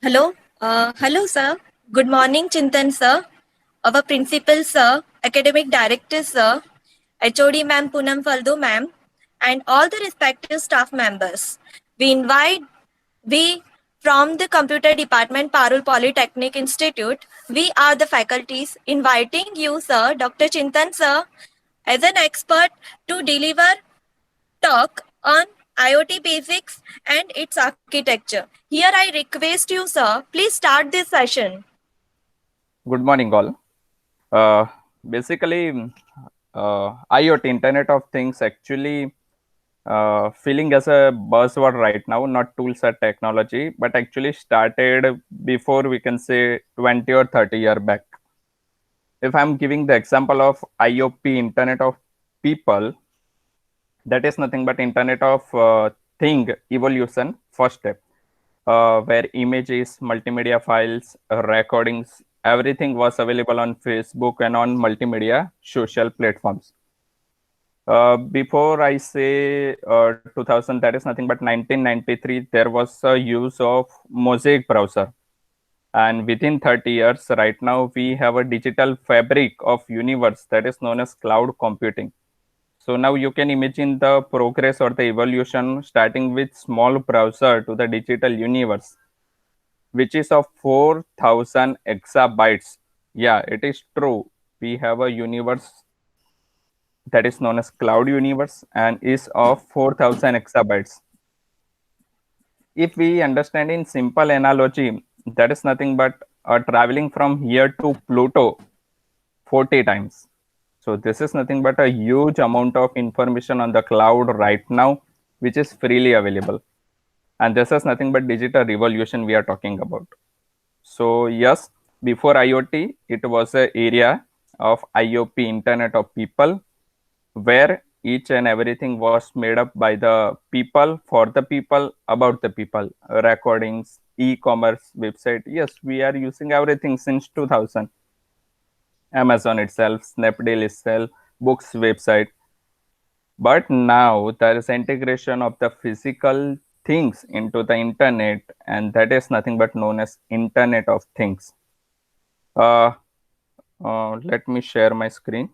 Hello, sir. Good morning, Chintan, sir. Our principal, sir, academic director, sir, HOD, ma'am, Poonam Faldo, ma'am, and all the respective staff members. We from the computer department, Parul Polytechnic Institute, we are the faculties inviting you, sir, Dr. Chintan, sir, as an expert to deliver talk on IoT basics and its architecture. Here I request you, sir, please start this session. Good morning, all. Uh, Basically, IoT, Internet of Things, actually feeling as a buzzword right now, not tools or technology, but actually started before we can say 20 or 30 years back. If I'm giving the example of IOP, Internet of People, that is nothing but Internet of Thing evolution, first step. Where images, multimedia files, recordings, everything was available on Facebook and on multimedia social platforms. Before I say 2000, that is nothing but 1993, there was a use of Mosaic browser. And within 30 years, right now, we have a digital fabric of universe that is known as cloud computing. So now you can imagine the progress or the evolution starting with small browser to the digital universe, which is of 4000 exabytes. Yeah, it is true. We have a universe that is known as cloud universe and is of 4000 exabytes. If we understand in simple analogy, that is nothing but traveling from here to Pluto 40 times. So this is nothing but a huge amount of information on the cloud right now, which is freely available. And this is nothing but digital revolution we are talking about. So yes, before IoT, it was an area of IOP, Internet of People, where each and everything was made up by the people, for the people, about the people. Recordings, e-commerce website. Yes, we are using everything since 2000. Amazon itself, Snapdeal itself, books website. But now there is integration of the physical things into the internet, and that is nothing but known as Internet of Things. Uh, Let me share my screen.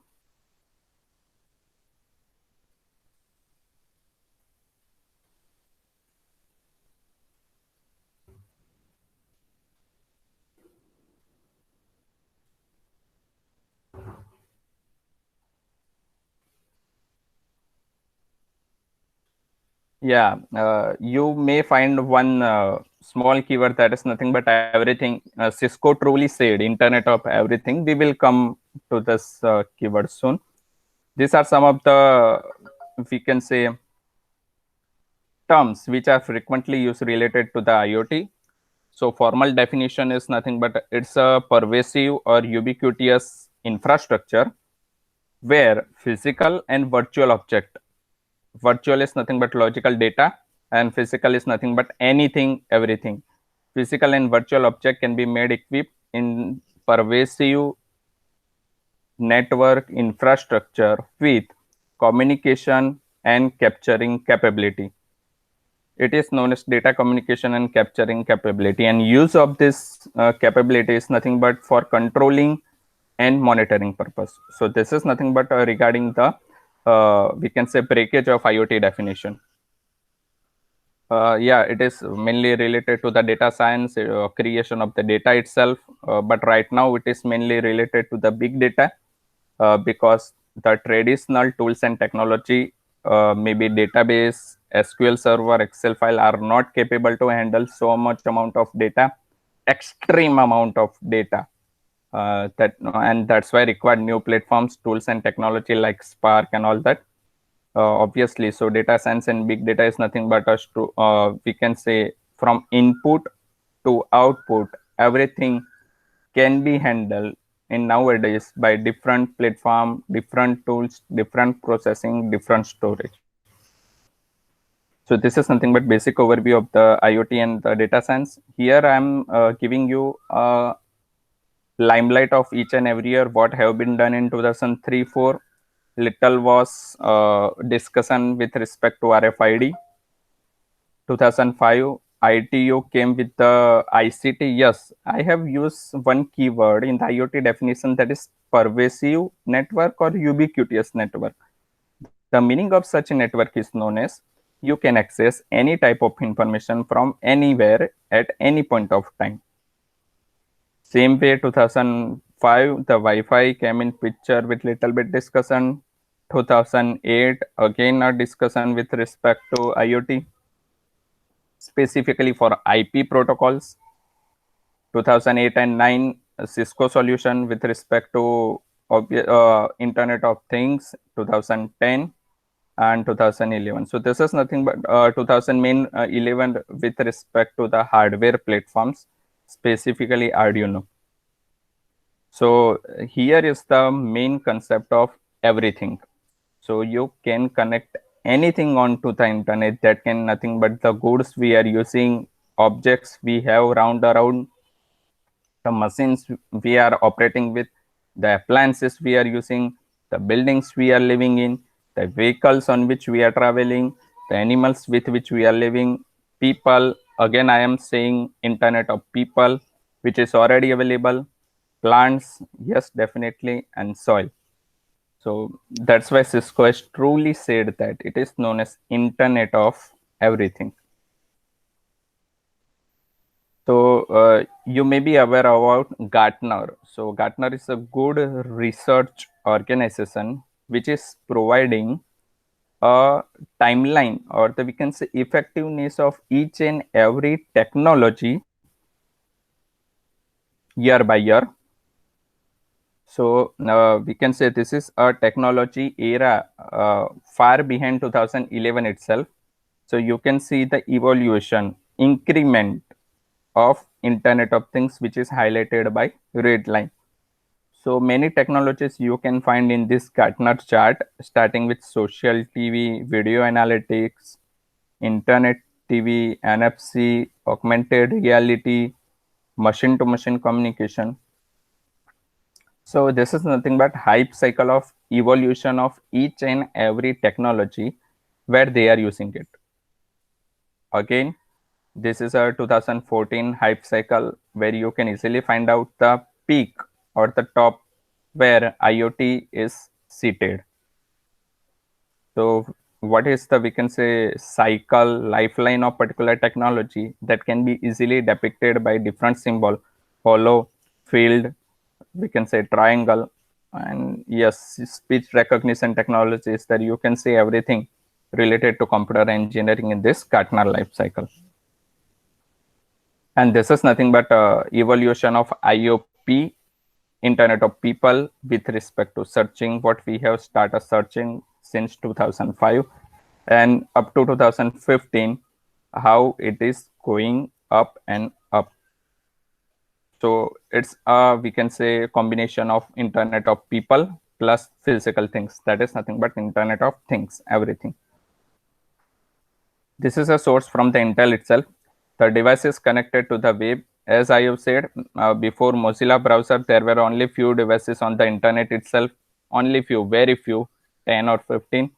Yeah, you may find one small keyword that is nothing but everything. Cisco truly said Internet of Everything. We will come to this keyword soon. These are some of the, we can say, terms which are frequently used related to the IoT. So formal definition is nothing but it's a pervasive or ubiquitous infrastructure where physical and virtual object, virtual is nothing but logical data and physical is nothing but anything, everything. Physical and virtual object can be made equipped in pervasive network infrastructure with communication and capturing capability. It is known as data communication and capturing capability, and use of this capability is nothing but for controlling and monitoring purpose. So this is nothing but regarding the we can say breakage of IoT definition. Yeah, it is mainly related to the data science, creation of the data itself, but right now it is mainly related to the big data, because the traditional tools and technology, maybe database, SQL server, Excel file, are not capable to handle so much amount of data, extreme amount of data. And that's why required new platforms, tools, and technology like Spark and all that. Obviously, so data science and big data is nothing but us to we can say from input to output, everything can be handled in nowadays by different platform, different tools, different processing, different storage. So this is nothing but basic overview of the IoT and the data science. Here I'm giving you a limelight of each and every year what have been done in 2003-4. Little was discussion with respect to RFID. 2005 ITU came with the ICT, yes, I have used one keyword in the IoT definition, that is pervasive network or ubiquitous network. The meaning of such a network is known as you can access any type of information from anywhere at any point of time. Same way, 2005, the Wi-Fi came in picture with little bit discussion. 2008, again a discussion with respect to IoT, specifically for IP protocols. 2008 and 9, Cisco solution with respect to Internet of Things, 2010 and 2011. So this is nothing but 2011 with respect to the hardware platforms, specifically Arduino. So here is the main concept of everything. So you can connect anything onto the internet, that can nothing but the goods we are using, objects we have around, the machines we are operating with, the appliances we are using, the buildings we are living in, the vehicles on which we are traveling, the animals with which we are living, people. Again, I am saying internet of people, which is already available, plants, yes, definitely, and soil. So that's why Cisco has truly said that it is known as Internet of Everything. So you may be aware about Gartner. So Gartner is a good research organization which is providing a timeline, or we can say effectiveness of each and every technology year by year. So we can say this is a technology era far behind 2011 itself. So you can see the evolution, increment of Internet of Things, which is highlighted by red line. So many technologies you can find in this Gartner chart, starting with social TV, video analytics, internet TV, NFC, augmented reality, machine-to-machine communication. So this is nothing but hype cycle of evolution of each and every technology where they are using it. Again, this is a 2014 hype cycle where you can easily find out the peak or the top where IoT is seated. So what is the, we can say, cycle lifeline of particular technology that can be easily depicted by different symbol, hollow, field, we can say triangle, and yes, speech recognition technologies, that you can say everything related to computer engineering in this Gartner life cycle. And this is nothing but evolution of IOP, Internet of People, with respect to searching, what we have started searching since 2005 and up to 2015, how it is going up and up. So it's we can say combination of Internet of People plus physical things. That is nothing but Internet of Things, everything. This is a source from the Intel itself. The device is connected to the web. As I have said, before Mozilla browser, there were only few devices on the internet itself, only few, very few, 10 or 15.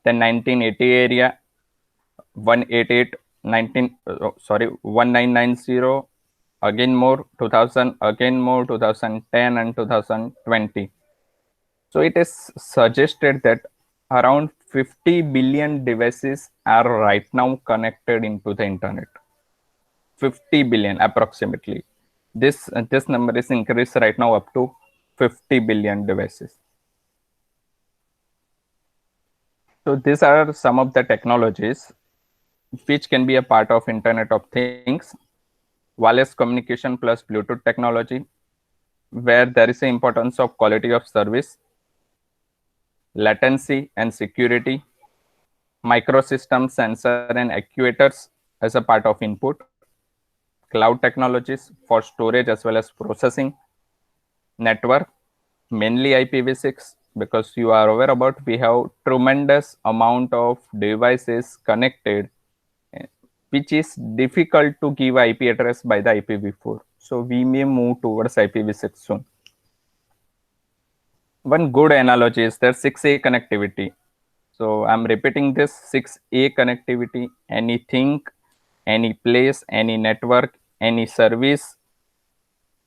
Then 1980 area, 188, 1990, again more, 2000, again more, 2010 and 2020. So it is suggested that around 50 billion devices are right now connected into the internet. 50 billion approximately. This number is increased right now up to 50 billion devices. So these are some of the technologies which can be a part of Internet of Things. Wireless communication plus Bluetooth technology, where there is an importance of quality of service, latency and security, microsystem sensor and actuators as a part of input, cloud technologies for storage as well as processing, network, mainly IPv6, because you are aware about we have tremendous amount of devices connected, which is difficult to give IP address by the IPv4. So we may move towards IPv6 soon. One good analogy is there 6A connectivity. So I'm repeating this 6A connectivity. Anything any place, any network, any service,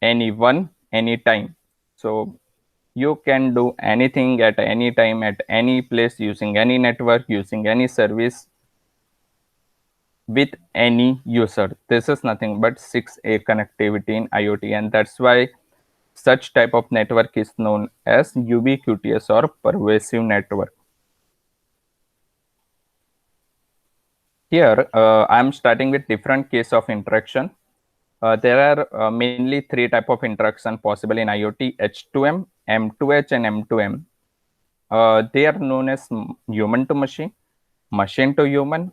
anyone, anytime. So you can do anything at any time, at any place, using any network, using any service, with any user. This is nothing but 6A connectivity in IoT, and that's why such type of network is known as ubiquitous or pervasive network. Here, I'm starting with different case of interaction. There are mainly three type of interaction possible in IoT: H2M, M2H, and M2M. They are known as human to machine to human,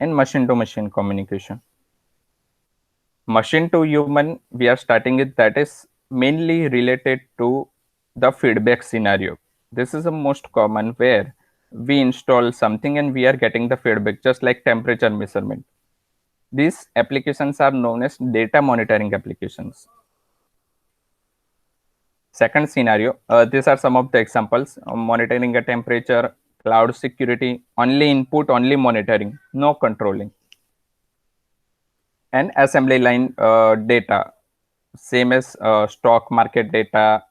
and machine to machine communication. Machine to human, we are starting with, that is mainly related to the feedback scenario. This is the most common, where we install something and we are getting the feedback, just like temperature measurement. These applications are known as data monitoring applications. Second scenario, these are some of the examples: monitoring a temperature, cloud security, only input, only monitoring, no controlling. And assembly line data, same as stock market data.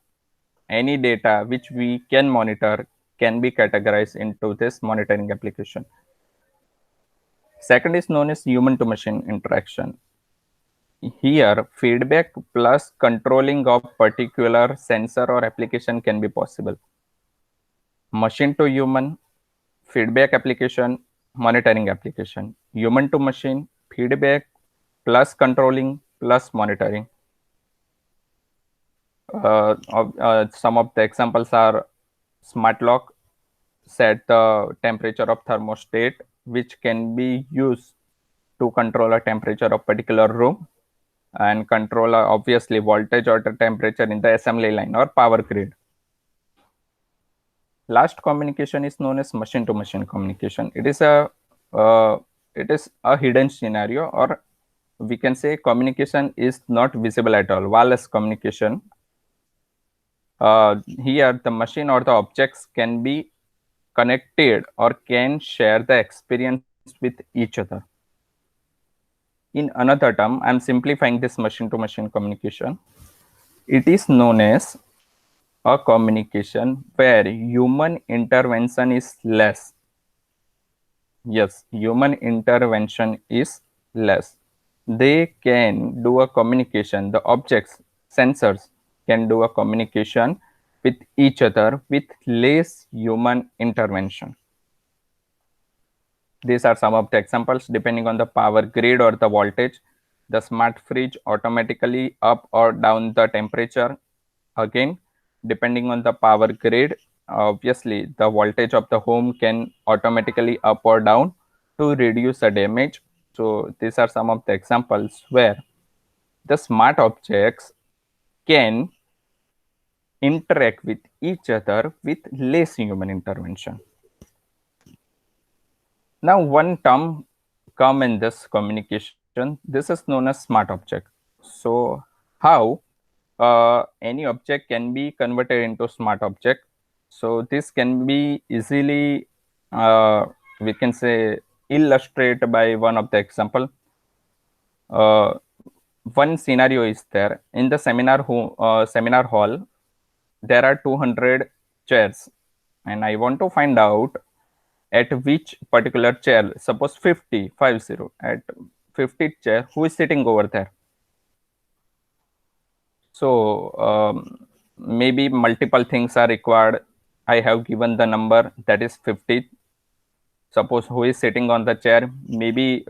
Any data which we can monitor can be categorized into this monitoring application. Second is known as human to machine interaction. Here, feedback plus controlling of particular sensor or application can be possible. Machine to human, feedback application, monitoring application. Human to machine, feedback plus controlling plus monitoring. Some of the examples are smart lock, set the temperature of thermostat, which can be used to control a temperature of particular room, and control obviously voltage or the temperature in the assembly line or power grid. Last communication is known as machine to machine communication. It is a hidden scenario, or we can say communication is not visible at all, wireless communication. Here the machine or the objects can be connected or can share the experience with each other. In another term, I'm simplifying this machine to machine communication. It is known as a communication where human intervention is less. Yes, human intervention is less. They can do a communication, the objects, sensors can do a communication with each other with less human intervention. These are some of the examples. Depending on the power grid or the voltage, the smart fridge automatically up or down the temperature. Again, depending on the power grid, obviously the voltage of the home can automatically up or down to reduce the damage. So these are some of the examples where the smart objects can interact with each other with less human intervention. Now, one term come in this communication, this is known as smart object. So how any object can be converted into smart object? So this can be easily, we can say, illustrated by one of the example. One scenario is there in the seminar hall. There are 200 chairs, and I want to find out at which particular chair, suppose 50, at 50 chair, who is sitting over there. So maybe multiple things are required. I have given the number, that is 50. Suppose who is sitting on the chair, maybe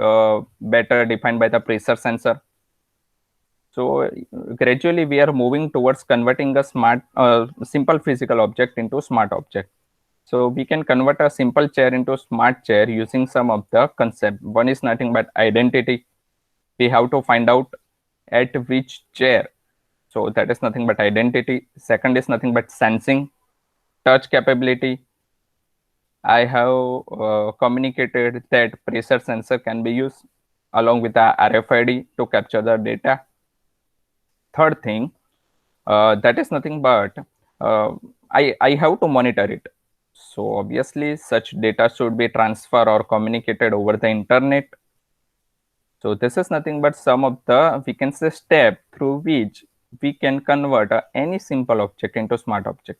better defined by the pressure sensor. So gradually we are moving towards converting a simple physical object into smart object. So we can convert a simple chair into smart chair using some of the concept. One is nothing but identity. We have to find out at which chair. So that is nothing but identity. Second is nothing but sensing, touch capability. I have communicated that pressure sensor can be used along with the RFID to capture the data. Third thing, that is nothing but I have to monitor it. So obviously such data should be transferred or communicated over the internet. So this is nothing but some of the, we can say, step through which we can convert any simple object into smart object.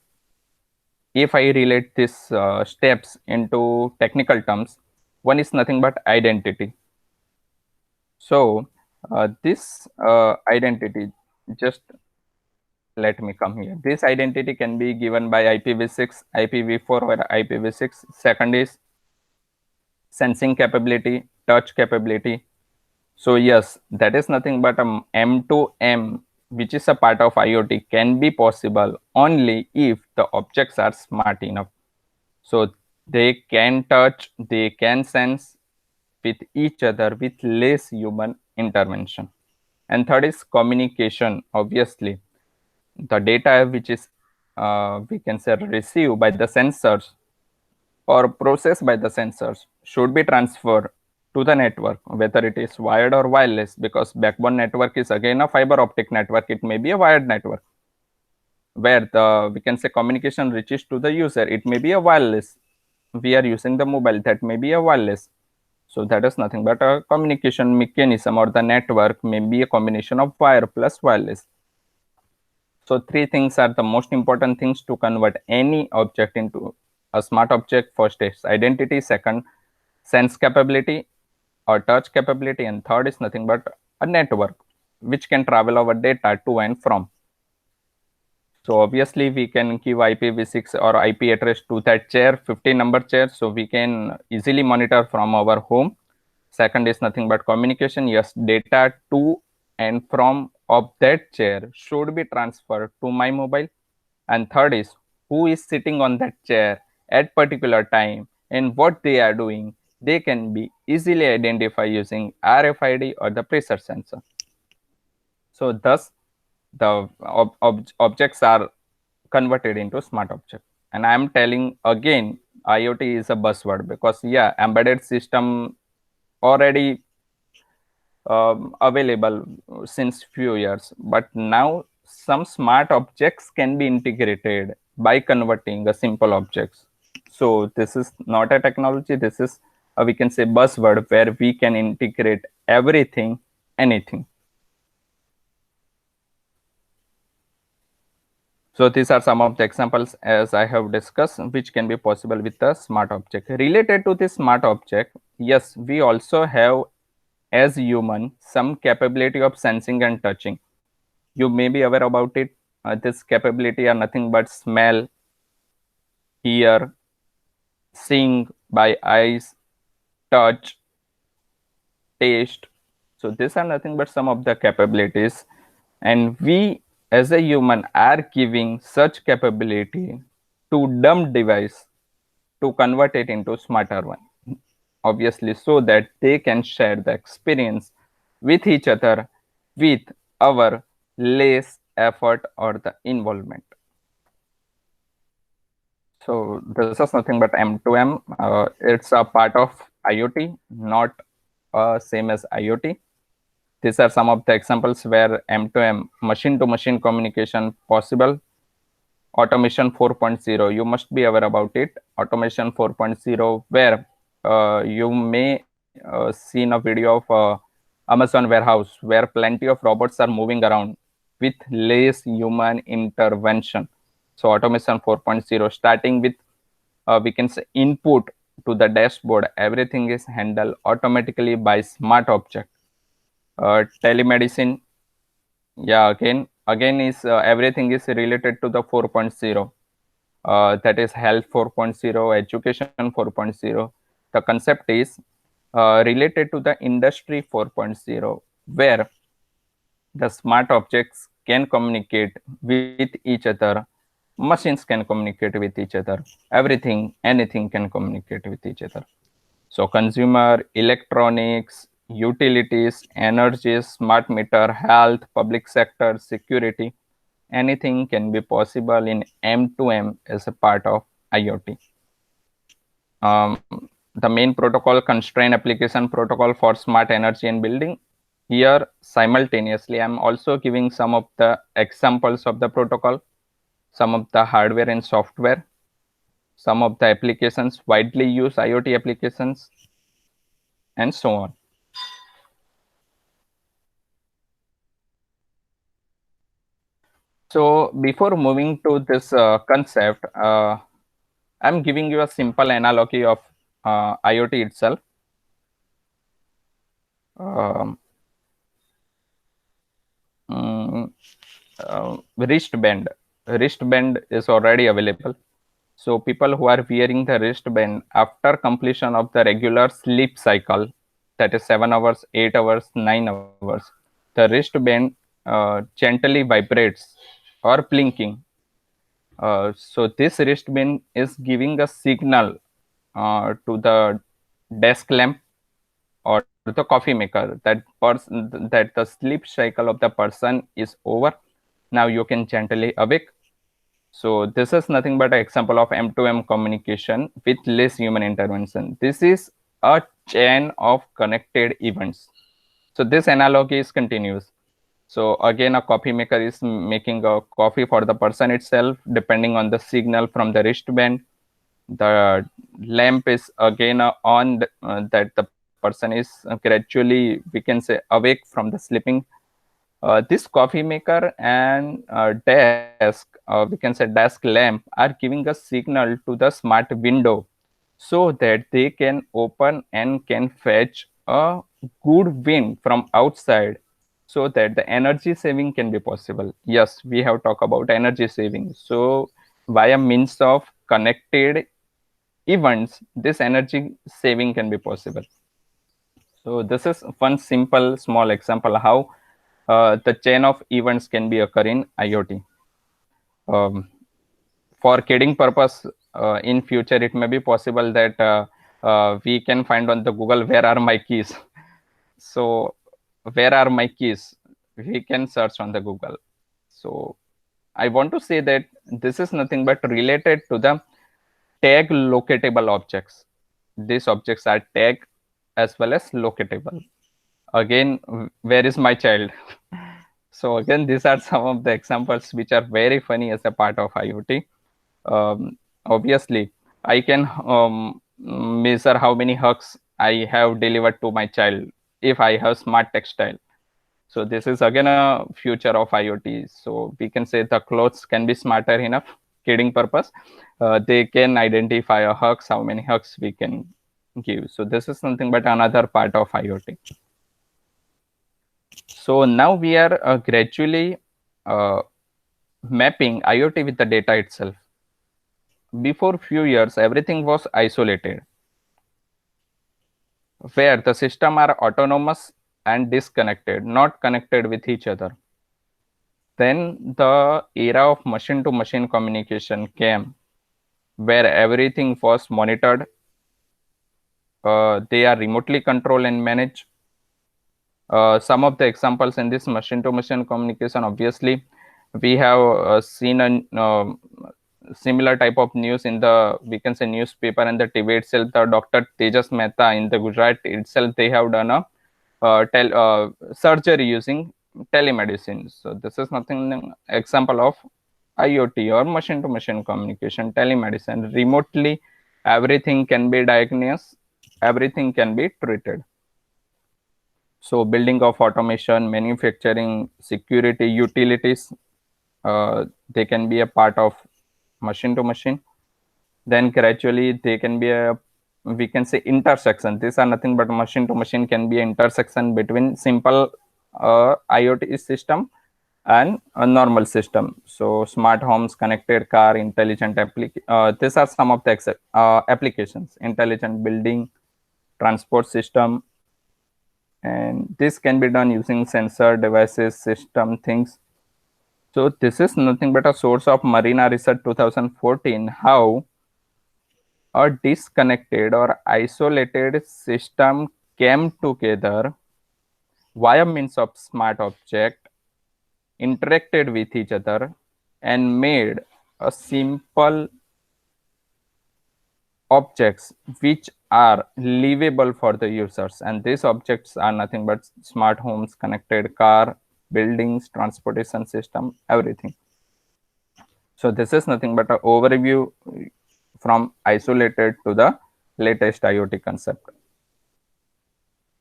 If I relate these steps into technical terms, one is nothing but identity. So this identity, just let me come here. This identity can be given by IPv6, IPv4, or IPv6. Second is sensing capability, touch capability. So yes, that is nothing but M2M, which is a part of IoT, can be possible only if the objects are smart enough. So they can touch, they can sense with each other with less human intervention. And third is communication. Obviously, the data which is we can say received by the sensors or processed by the sensors should be transferred to the network, whether it is wired or wireless, because backbone network is again a fiber optic network. It may be a wired network where the, we can say, communication reaches to the user. It may be a wireless. We are using the mobile, that may be a wireless. So that is nothing but a communication mechanism, or the network may be a combination of wire plus wireless. So three things are the most important things to convert any object into a smart object. First is identity, second sense capability or touch capability, and third is nothing but a network which can travel our data to and from. So obviously we can give IPv6 or IP address to that chair, 50 number chair, so we can easily monitor from our home. Second is nothing but communication. Yes, data to and from of that chair should be transferred to my mobile. And third is who is sitting on that chair at particular time and what they are doing. They can be easily identified using RFID or the pressure sensor. So thus the objects are converted into smart object. And I am telling again, IoT is a buzzword because yeah, embedded system already available since few years, but now some smart objects can be integrated by converting a simple objects. So this is not a technology, this is we can say buzzword where we can integrate everything, anything. So these are some of the examples as I have discussed, which can be possible with the smart object. Related to this smart object, yes, we also have as human some capability of sensing and touching. You may be aware about it. This capability are nothing but smell, hear, seeing by eyes, touch, taste. So these are nothing but some of the capabilities, and we as a human are giving such capability to dumb device to convert it into smarter one, obviously, so that they can share the experience with each other with our less effort or the involvement. So this is nothing but M2M. It's a part of IoT, not same as IoT. These are some of the examples where M2M, machine-to-machine communication possible. Automation 4.0, you must be aware about it. Automation 4.0, where you may seen a video of Amazon warehouse where plenty of robots are moving around with less human intervention. So automation 4.0, starting with we can say input to the dashboard, everything is handled automatically by smart object. Telemedicine, yeah, again is everything is related to the 4.0. That is health 4.0, education 4.0. The concept is related to the industry 4.0, where the smart objects can communicate with each other, machines can communicate with each other, everything, anything can communicate with each other. So consumer, electronics, utilities, energy, smart meter, health, public sector, security, anything can be possible in M2M as a part of IoT. The main protocol, constraint application protocol for smart energy and building. Here simultaneously I'm also giving some of the examples of the protocol, some of the hardware and software, some of the applications, widely used IoT applications, and so on. So before moving to this concept, I'm giving you a simple analogy of IoT itself. Um, mm, Wristband. Wristband is already available. So people who are wearing the wristband after completion of the regular sleep cycle, that is 7 hours, 8 hours, 9 hours, the wristband gently vibrates or blinking. So this wristband is giving a signal to the desk lamp or the coffee maker that the sleep cycle of the person is over. Now you can gently awake. So this is nothing but an example of M2M communication with less human intervention. This is a chain of connected events. So this analogy is continuous. So again, a coffee maker is making a coffee for the person itself, depending on the signal from the wristband. The lamp is again on that the person is gradually, we can say, awake from the sleeping. This coffee maker and desk, we can say desk lamp, are giving a signal to the smart window so that they can open and can fetch a good wind from outside so that the energy saving can be possible. Yes, we have talked about energy saving. So via means of connected events, this energy saving can be possible. So this is one simple small example how the chain of events can be occur in IoT. Um, for kidding purpose, in future it may be possible that we can find on the Google where are my keys. So where are my keys? We can search on the Google. So I want to say that this is nothing but related to the tag locatable objects. These objects are tag as well as locatable. Again, where is my child? So again, these are some of the examples which are very funny as a part of IoT. Obviously, I can measure how many hugs I have delivered to my child if I have smart textile. So this is again a future of IoT. So we can say the clothes can be smarter enough, kidding purpose. They can identify a hugs, how many hugs we can give. So this is something but another part of IoT. So now we are gradually mapping IoT with the data itself. Before few years, everything was isolated, where the system are autonomous and disconnected, not connected with each other. Then the era of machine-to-machine communication came, where everything was monitored. They are remotely controlled and managed. Some of the examples in this machine-to-machine communication, obviously, we have seen a similar type of news in the, we can say, newspaper and the TV itself. The Dr. Tejas Mehta in the Gujarat itself, they have done a surgery using telemedicine. So this is nothing example of IoT or machine-to-machine communication, telemedicine. Remotely, everything can be diagnosed, everything can be treated. So building of automation, manufacturing, security, utilities, they can be a part of machine to machine. Then gradually they can be a, we can say, intersection. These are nothing but machine to machine can be an intersection between simple IoT system and a normal system. So smart homes, connected car, intelligent these are some of the applications. Intelligent building, transport system, and this can be done using sensor devices, system things. So this is nothing but a source of Marina Research 2014, how a disconnected or isolated system came together via means of smart object, interacted with each other, and made a simple objects which are livable for the users. And these objects are nothing but smart homes, connected car, buildings, transportation system, everything. So this is nothing but an overview from isolated to the latest IoT concept.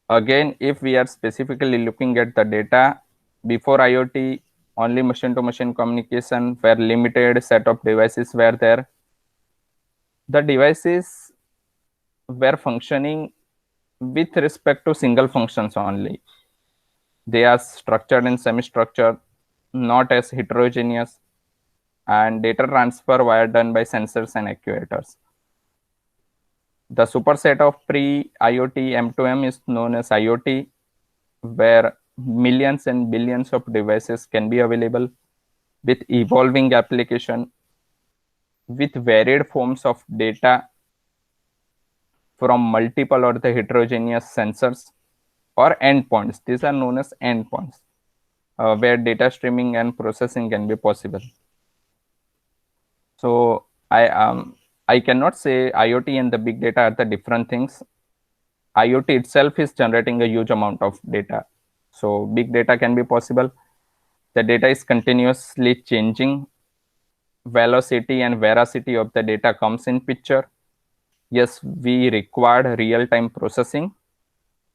Again, if we are specifically looking at the data before IoT, only machine-to-machine communication where limited set of devices were there. The devices were functioning with respect to single functions only. They are structured in semi-structure, not as heterogeneous, and data transfer were done by sensors and actuators. The superset of pre-IoT M2M is known as IoT, where millions and billions of devices can be available with evolving application, with varied forms of data from multiple or the heterogeneous sensors or endpoints. These are known as endpoints, where data streaming and processing can be possible. So I cannot say IoT and the big data are the different things. IoT itself is generating a huge amount of data. So big data can be possible. The data is continuously changing. Velocity and veracity of the data comes in picture. Yes, we required real-time processing,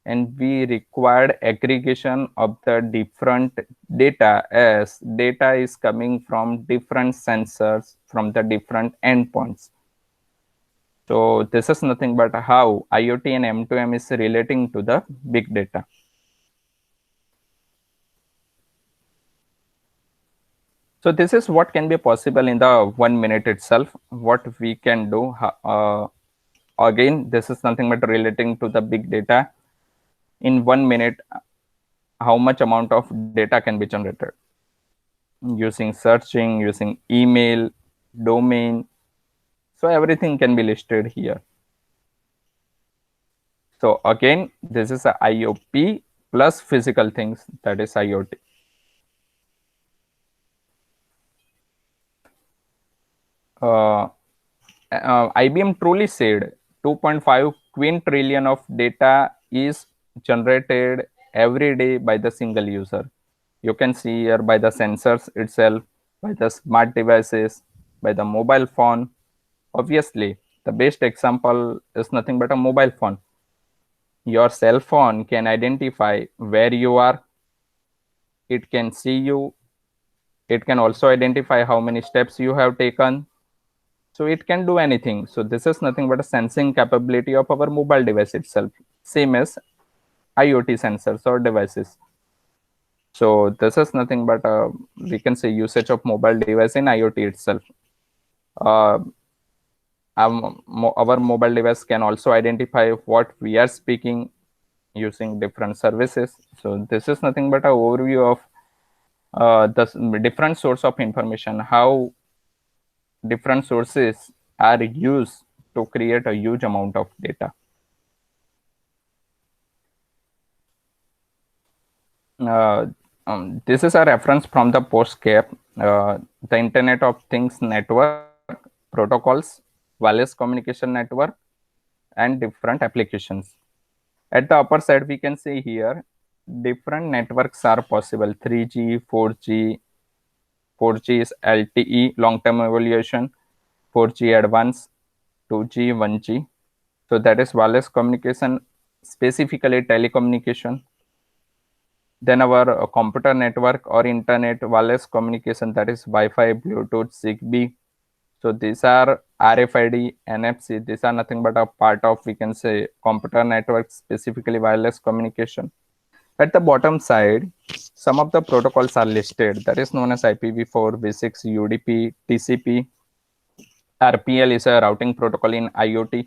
and we required aggregation of the different data, as data is coming from different sensors from the different endpoints. So this is nothing but how IoT and M2M is relating to the big data. So this is what can be possible in the 1 minute itself, what we can do. Again, this is nothing but relating to the big data. In 1 minute, how much amount of data can be generated using searching, using email, domain. So everything can be listed here. So again, this is a IOP plus physical things, that is IoT. IBM truly said 2.5 quintillion of data is generated every day by the single user. You can see here by the sensors itself, by the smart devices, by the mobile phone. Obviously, the best example is nothing but a mobile phone. Your cell phone can identify where you are. It can see you. It can also identify how many steps you have taken. So it can do anything. So this is nothing but a sensing capability of our mobile device itself, same as IoT sensors or devices. So this is nothing but we can say usage of mobile device in IoT itself. Our mobile device can also identify what we are speaking using different services. So this is nothing but an overview of the different source of information, how different sources are used to create a huge amount of data. This is a reference from the PostScape, the Internet of Things network, protocols, wireless communication network, and different applications. At the upper side, we can see here different networks are possible: 3G, 4G. 4G is LTE, long-term evolution, 4G advanced, 2G, 1G. So that is wireless communication, specifically telecommunication. Then our computer network or internet wireless communication, that is Wi-Fi, Bluetooth, Zigbee. So these are RFID, NFC. These are nothing but a part of, we can say, computer network, specifically wireless communication. At the bottom side, some of the protocols are listed. That is known as IPv4, V6, UDP, TCP. RPL is a routing protocol in IoT.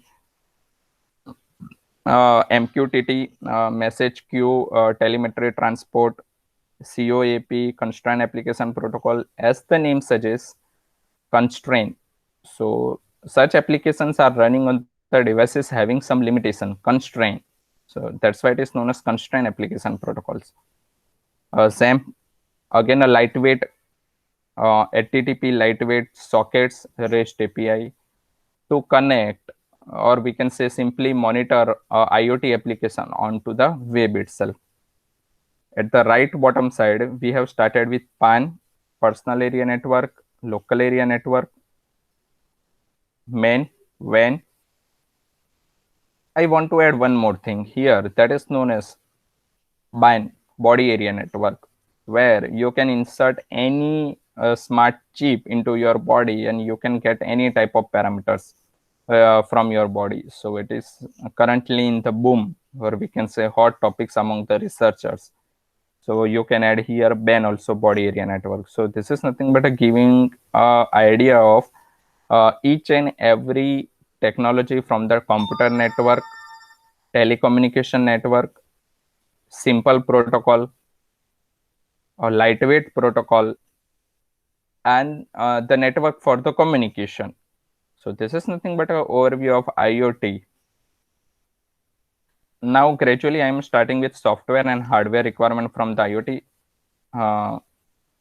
MQTT, message queue, telemetry transport, COAP, constraint application protocol. As the name suggests, constraint. So such applications are running on the devices having some limitation, constraint. So that's why it is known as constraint application protocols. SAM, again a lightweight HTTP lightweight sockets REST API to connect, or we can say simply monitor IoT application onto the web itself. At the right bottom side, we have started with PAN, personal area network, local area network, MAN, WAN. I want to add one more thing here, that is known as BAN, body area network. where you can insert any smart chip into your body and you can get any type of parameters from your body. So it is currently in the boom, or we can say hot topics among the researchers. So you can add here Ben also body area network. So this is nothing but a giving idea of each and every technology, from the computer network, telecommunication network, simple protocol, or lightweight protocol, and the network for the communication. So this is nothing but an overview of IoT. Now gradually I am starting with software and hardware requirement from the IoT.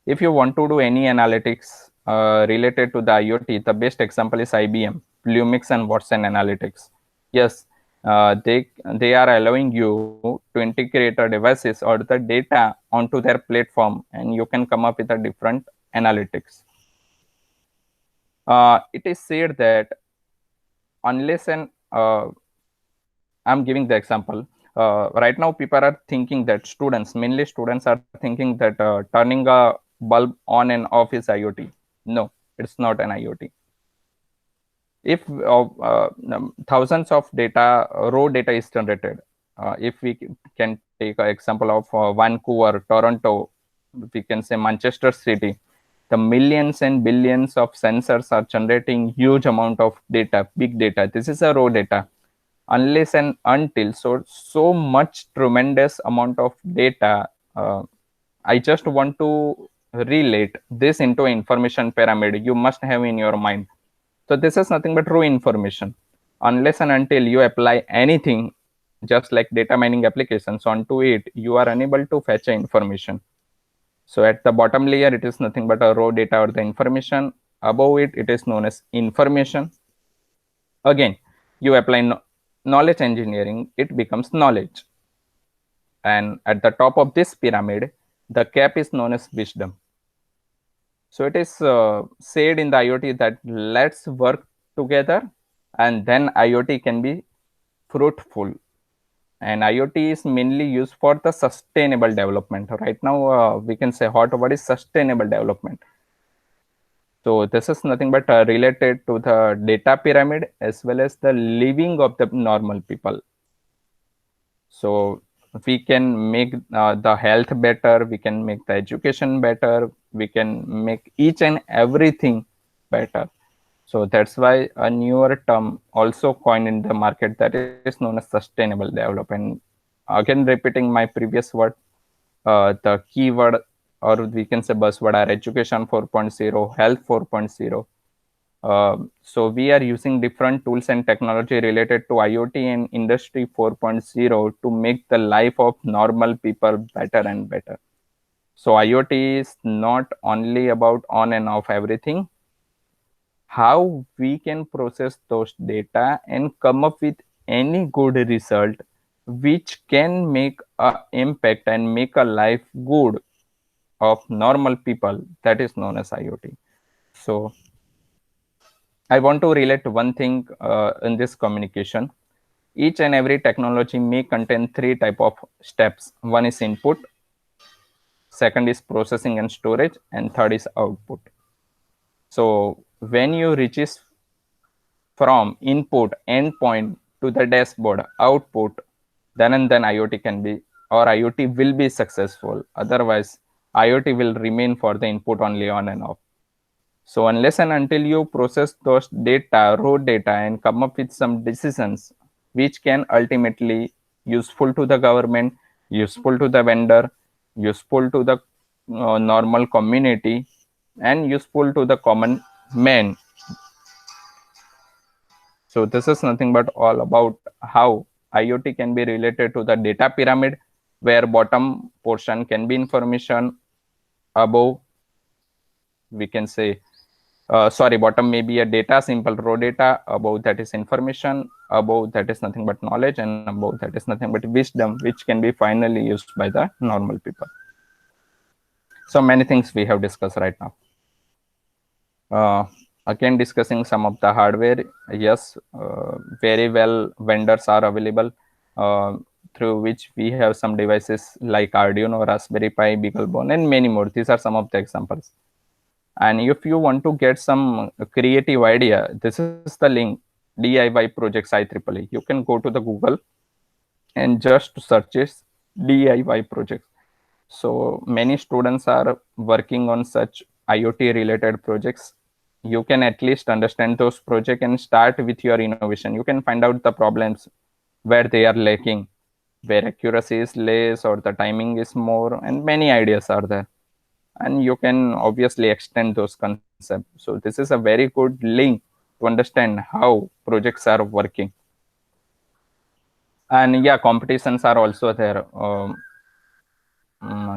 If you want to do any analytics related to the IoT, the best example is IBM, Lumix and Watson Analytics. Yes, they are allowing you to integrate the devices or the data onto their platform, and you can come up with a different analytics. It is said that unless and I'm giving the example. Right now, people are thinking that mainly students, are thinking that turning a bulb on and off is IoT. No, it's not an IoT. If thousands of data, raw data is generated, if we can take an example of Vancouver, Toronto, we can say Manchester City, the millions and billions of sensors are generating huge amount of data, big data. This is a raw data. Unless and until so much tremendous amount of data, I just want to relate this into information pyramid you must have in your mind. So this is nothing but raw information. Unless and until you apply anything, just like data mining applications onto it, you are unable to fetch information. So at the bottom layer, it is nothing but a raw data or the information. Above it, it is known as information. Again, you apply knowledge engineering, it becomes knowledge. And at the top of this pyramid, the cap is known as wisdom. So it is said in the IoT that let's work together, and then IoT can be fruitful. And IoT is mainly used for the sustainable development. Right now, we can say hot word is sustainable development. So this is nothing but related to the data pyramid as well as the living of the normal people. So we can make the health better, we can make the education better, we can make each and everything better. So that's why a newer term also coined in the market, that is known as sustainable development. Again, repeating my previous word, the keyword, or we can say buzzword, are education 4.0, health 4.0. So we are using different tools and technology related to IoT and industry 4.0 to make the life of normal people better and better. So IoT is not only about on and off everything, how we can process those data and come up with any good result which can make an impact and make a life good of normal people, that is known as IoT. So I want to relate one thing in this communication. Each and every technology may contain three type of steps. One is input, second is processing and storage, and third is output. So when you reaches from input endpoint to the dashboard output, then and then IoT can be, or IoT will be successful. Otherwise, IoT will remain for the input only on and off. So unless and until you process those data, raw data, and come up with some decisions which can ultimately useful to the government, useful to the vendor, useful to the normal community, and useful to the common man. So this is nothing but all about how IoT can be related to the data pyramid, where bottom portion can be information, above we can say bottom may be a data, simple raw data, above that is information, above that is nothing but knowledge, and above that is nothing but wisdom, which can be finally used by the normal people. So many things we have discussed right now. Again, discussing some of the hardware. Yes, very well vendors are available. through which we have some devices like Arduino, Raspberry Pi, BeagleBone, and many more. These are some of the examples. And if you want to get some creative idea, this is the link, DIY projects IEEE. You can go to the Google and just search DIY projects. So many students are working on such IoT related projects. You can at least understand those projects and start with your innovation. You can find out the problems where they are lacking, where accuracy is less or the timing is more, and many ideas are there. And you can obviously extend those concepts. So this is a very good link to understand how projects are working. And yeah, competitions are also there.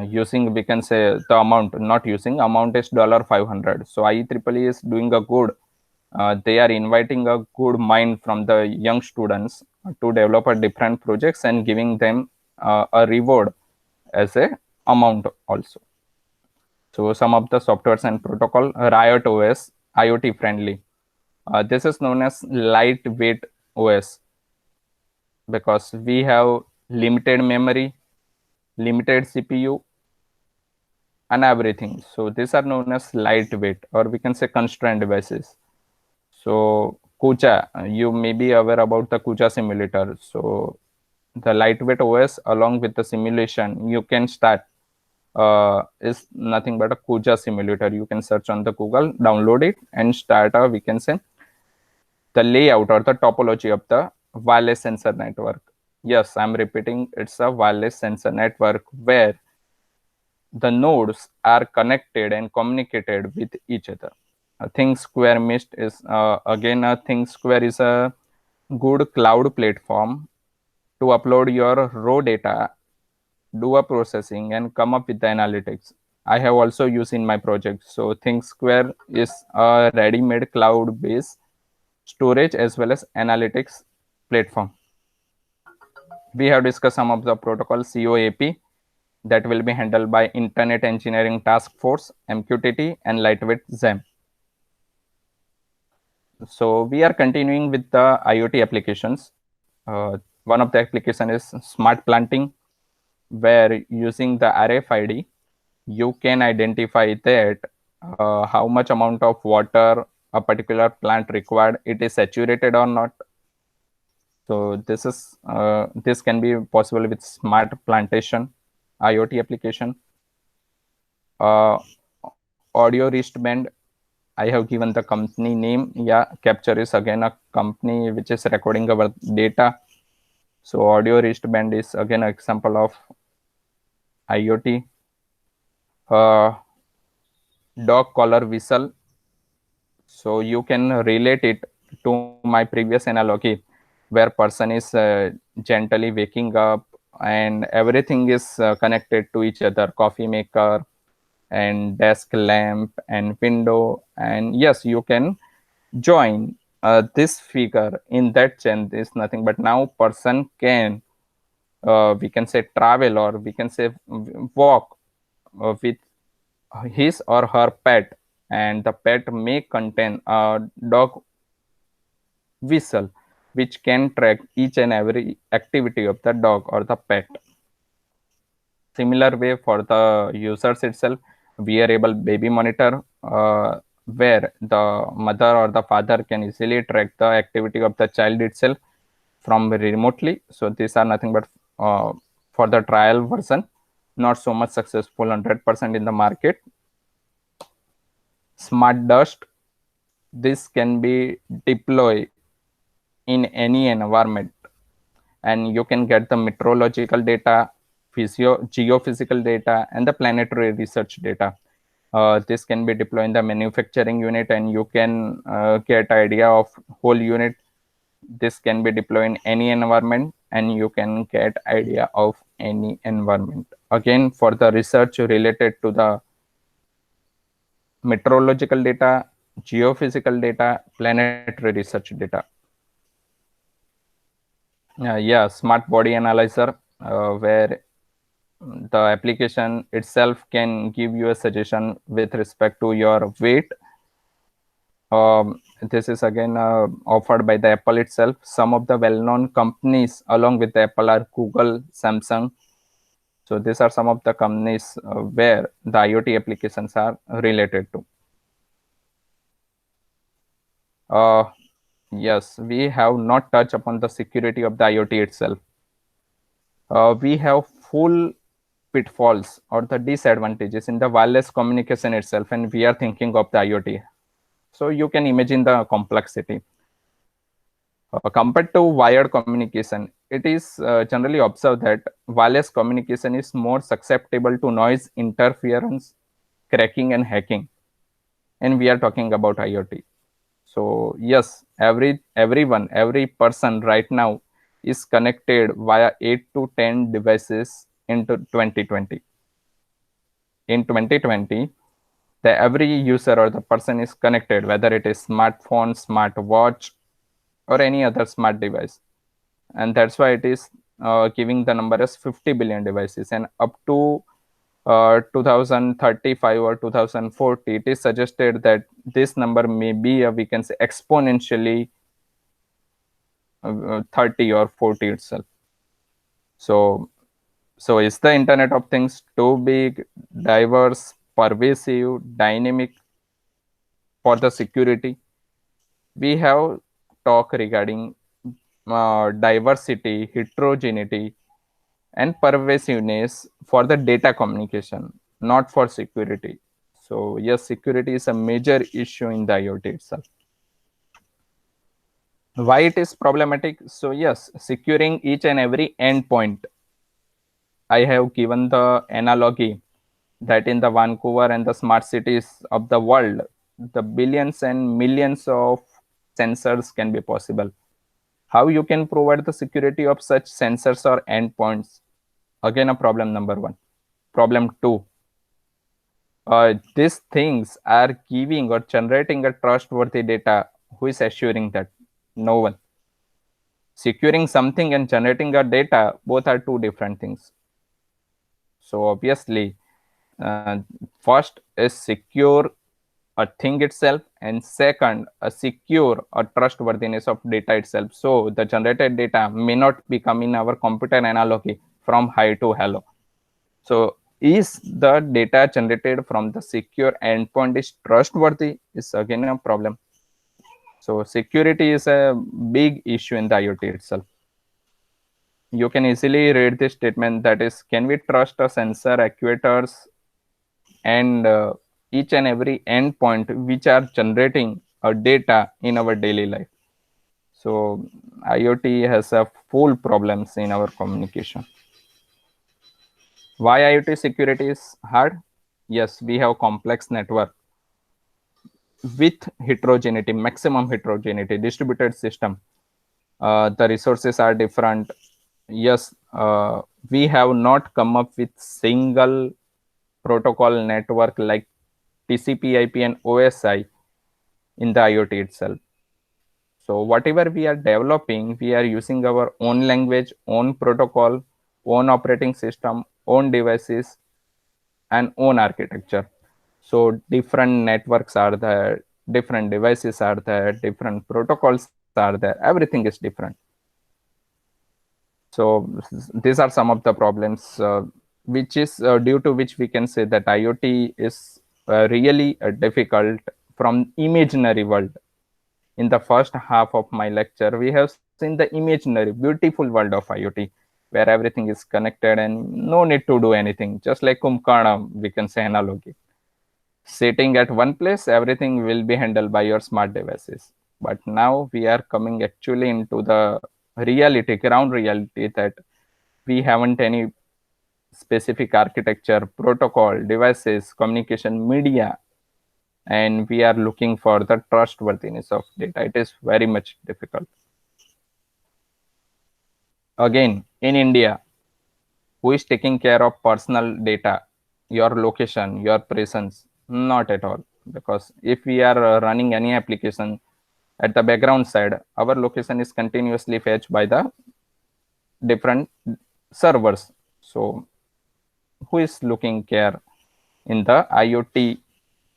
Using, we can say, the amount, not using amount is $500. So IEEE is doing a good, they are inviting a good mind from the young students to develop a different projects and giving them a reward as a amount also. So some of the softwares and protocol, Riot OS, IoT friendly. This is known as lightweight OS because we have limited memory, limited CPU, and everything. So these are known as lightweight, or we can say constrained devices. So Kucha, you may be aware about the Kucha simulator. So the lightweight OS along with the simulation you can start is nothing but a Kucha simulator. You can search on the Google, download it, and start a, we can say, the layout or the topology of the wireless sensor network. Yes, I'm repeating, it's a wireless sensor network where the nodes are connected and communicated with each other. ThingSquare Mist is again, ThingSquare is a good cloud platform to upload your raw data, do a processing, and come up with the analytics. I have also used in my project. So ThingSquare is a ready-made cloud-based storage as well as analytics platform. We have discussed some of the protocol, COAP, that will be handled by Internet Engineering Task Force, MQTT, and Lightweight XAMPP. So we are continuing with the IoT applications. One of the application is smart planting, where using the RFID, you can identify that how much amount of water a particular plant required, it is saturated or not. So this can be possible with smart plantation IoT application. Audio wristband, I have given the company name. Yeah, Capture is again a company which is recording our data. So audio wristband is again an example of IoT. Dog collar whistle. So you can relate it to my previous analogy, where person is gently waking up and everything is connected to each other, coffee maker and desk lamp and window. And yes, you can join this figure in that chain. Is nothing but now person can we can say travel, or we can say walk with his or her pet, and the pet may contain a dog whistle which can track each and every activity of the dog or the pet. Similar way for the users itself, wearable baby monitor, where the mother or the father can easily track the activity of the child itself from remotely. So these are nothing but for the trial version, not so much successful 100% in the market. Smart dust, this can be deployed in any environment, and you can get the meteorological data, geophysical data, and the planetary research data. This can be deployed in the manufacturing unit, and you can get idea of whole unit. This can be deployed in any environment, and you can get idea of any environment. Again, for the research related to the meteorological data, geophysical data, planetary research data. Yeah, smart body analyzer, where the application itself can give you a suggestion with respect to your weight, This is again offered by the Apple itself. Some of the well-known companies along with the Apple are Google, Samsung. So these are some of the companies where the IoT applications are related to. Yes, we have not touched upon the security of the IoT itself. We have full pitfalls or the disadvantages in the wireless communication itself, and we are thinking of the IoT. So you can imagine the complexity. Compared to wired communication, it is generally observed that wireless communication is more susceptible to noise interference, cracking, and hacking. And we are talking about IoT. So yes, every person right now is connected via 8 to 10 devices into 2020. In 2020, the every user or the person is connected, whether it is smartphone, smart watch, or any other smart device, and that's why it is giving the number as 50 billion devices, and up to 2035 or 2040 it is suggested that this number may be we can say exponentially 30 or 40 itself. So is the Internet of Things too big, diverse, pervasive, dynamic for the security? We have talk regarding diversity, heterogeneity, and pervasiveness for the data communication, not for security. So yes, security is a major issue in the IoT itself. Why it is problematic? So yes, securing each and every endpoint. I have given the analogy that in the Vancouver and the smart cities of the world, the billions and millions of sensors can be possible. How you can provide the security of such sensors or endpoints? Again, a problem number one. Problem two, these things are giving or generating a trustworthy data. Who is assuring that? No one. Securing something and generating a data, both are two different things. So obviously, first is secure a thing itself, and second, a secure or trustworthiness of data itself. So the generated data may not become in our computer analogy from high to hello. So is the data generated from the secure endpoint is trustworthy is again a problem. So security is a big issue in the IoT itself. You can easily read this statement, that is, can we trust a sensor, actuators, and each and every endpoint which are generating a data in our daily life? So IoT has a full problems in our communication. Why IoT security is hard? Yes, we have complex network with heterogeneity, maximum heterogeneity, distributed system. The resources are different. Yes, we have not come up with single protocol network like TCP/IP and OSI in the IoT itself. So whatever we are developing, we are using our own language, own protocol, own operating system, own devices, and own architecture. So different networks are there, different devices are there, different protocols are there, everything is different. So these are some of the problems which is due to which we can say that IoT is really difficult from imaginary world. In the first half of my lecture, we have seen the imaginary, beautiful world of IoT, where everything is connected and no need to do anything, just like Kumbhkarna, we can say analogy. Sitting at one place, everything will be handled by your smart devices. But now we are coming actually into the reality, ground reality, that we haven't any specific architecture, protocol, devices, communication, media, and we are looking for the trustworthiness of data. It is very much difficult. Again, in India, who is taking care of personal data, your location, your presence? Not at all. Because if we are running any application at the background side, our location is continuously fetched by the different servers. So who is looking care in the IoT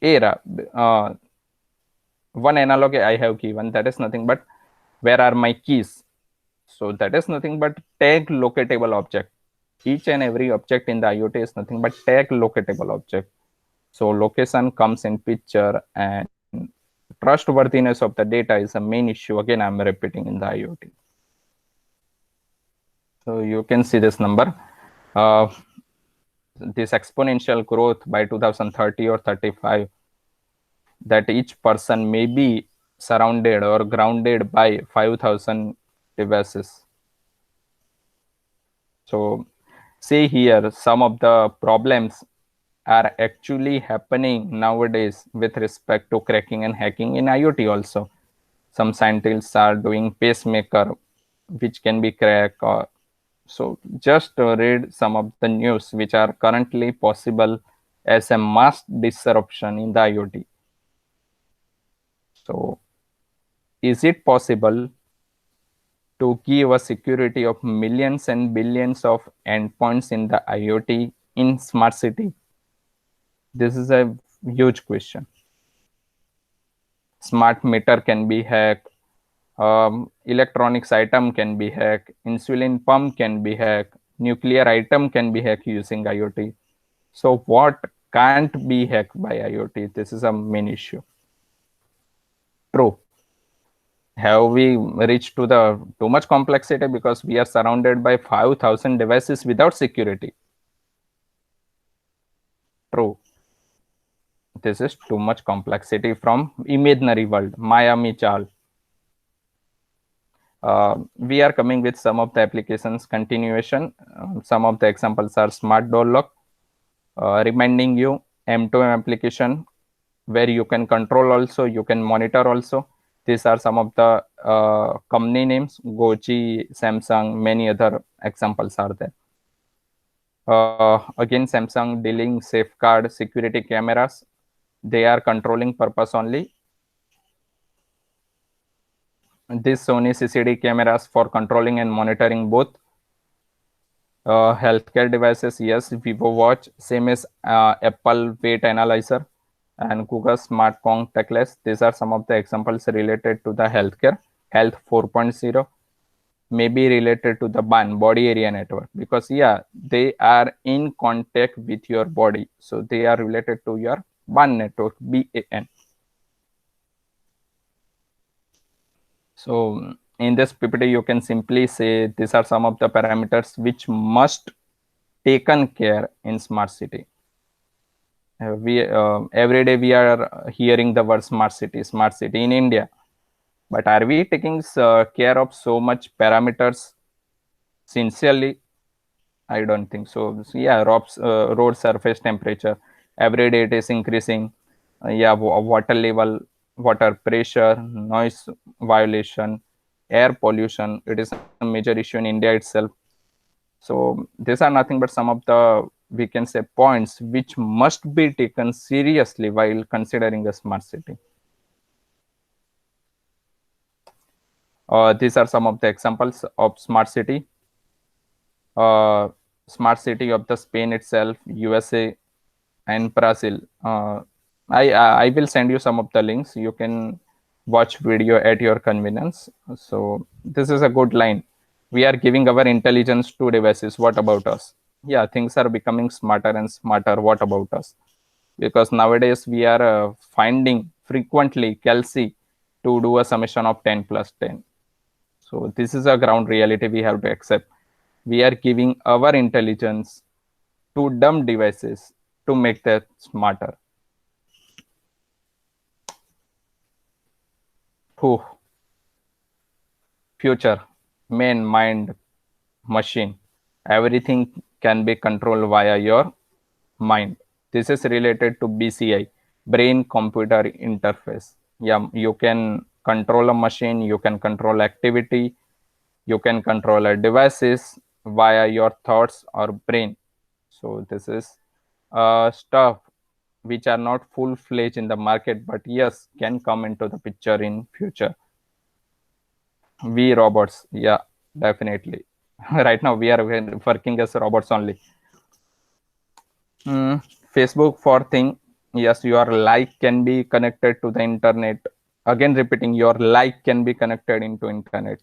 era? one analogy I have given, that is nothing but where are my keys. So that is nothing but tag locatable object. Each and every object in the IoT is nothing but tag locatable object. So location comes in picture, and trustworthiness of the data is a main issue. Again, I'm repeating in the IoT. So you can see this number. This exponential growth by 2030 or 35, that each person may be surrounded or grounded by 5,000 devices. So see here, some of the problems are actually happening nowadays with respect to cracking and hacking in IoT also. Some scientists are doing pacemaker which can be cracked. Or so just read some of the news which are currently possible as a mass disruption in the IoT. So is it possible to give a security of millions and billions of endpoints in the IoT in smart city? This is a huge question. Smart meter can be hacked, electronics item can be hacked, insulin pump can be hacked, nuclear item can be hacked using IoT. So what can't be hacked by IoT? This is a main issue. True. Have we reached to the too much complexity because we are surrounded by 5,000 devices without security? True. This is too much complexity from imaginary world, Maya Michal. We are coming with some of the applications continuation. Some of the examples are smart door lock, reminding you, M2M application where you can control also, you can monitor also. These are some of the company names, Goji, Samsung, many other examples are there. Again, Samsung dealing safeguard security cameras. They are controlling purpose only. This Sony CCD cameras for controlling and monitoring both. Healthcare devices, yes, Vivo Watch, same as Apple Weight Analyzer and Google Smart Contactless. These are some of the examples related to the healthcare. Health 4.0 may be related to the BAN, body area network, because yeah, they are in contact with your body. So they are related to your BAN network, BAN. So in this PPT, you can simply say these are some of the parameters which must taken care in smart city. Every day we are hearing the word smart city in India, but are we taking care of so much parameters sincerely? I don't think so. So yeah, road surface temperature every day it is increasing. Yeah, water level, water pressure, noise violation, air pollution. It is a major issue in India itself. So these are nothing but some of the, we can say, points which must be taken seriously while considering a smart city. These are some of the examples of smart city. Smart city of the Spain itself, USA, and Brazil. I will send you some of the links. You can watch video at your convenience. So this is a good line. We are giving our intelligence to devices. What about us? Yeah, things are becoming smarter and smarter. What about us? Because nowadays we are finding frequently Kelsey to do a summation of 10 plus 10. So this is a ground reality we have to accept. We are giving our intelligence to dumb devices to make that smarter. Whew. Future, main mind, machine. Everything can be controlled via your mind. This is related to BCI, brain computer interface. Yeah, you can control a machine, you can control activity, you can control a devices via your thoughts or brain. So this is stuff which are not full-fledged in the market, but yes, can come into the picture in future. We robots, yeah, definitely. Right now we are working as robots only. Facebook for thing, yes, your like can be connected to the internet. again repeating, your like can be connected into internet.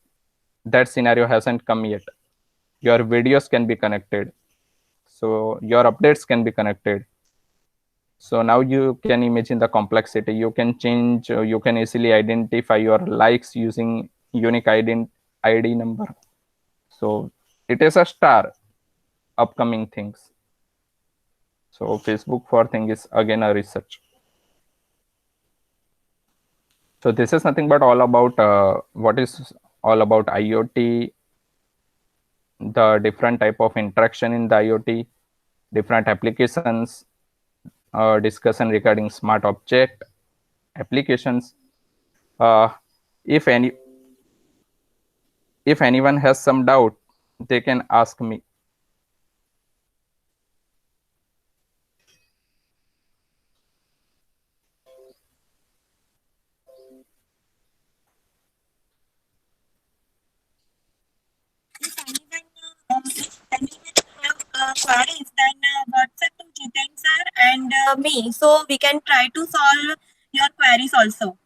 That scenario hasn't come yet. Your videos can be connected, so your updates can be connected. So now you can imagine the complexity. You can change, you can easily identify your likes using unique id number. So it is a star upcoming things. So Facebook for thing is again a research. So this is nothing but all about what is all about IoT, the different type of interaction in the IoT, different applications, discussion regarding smart object applications. Uh, if anyone has some doubt, they can ask me. If anyone have queries, then WhatsApp to Jiten sir and me. So we can try to solve your queries also.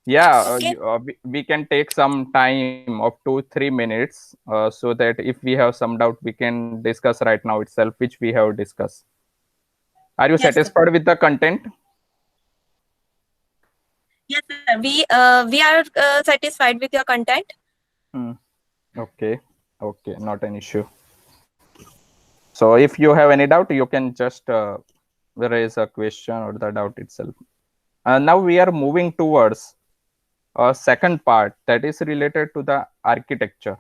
Yeah, Okay. we can take some time of 2-3 minutes, so that if we have some doubt, we can discuss right now itself, which we have discussed. Are you Yes, sir. satisfied with the content? Yes, sir. We are satisfied with your content. Okay, okay, not an issue. So if you have any doubt, you can just raise a question or the doubt itself. Now we are moving towards a second part that is related to the architecture.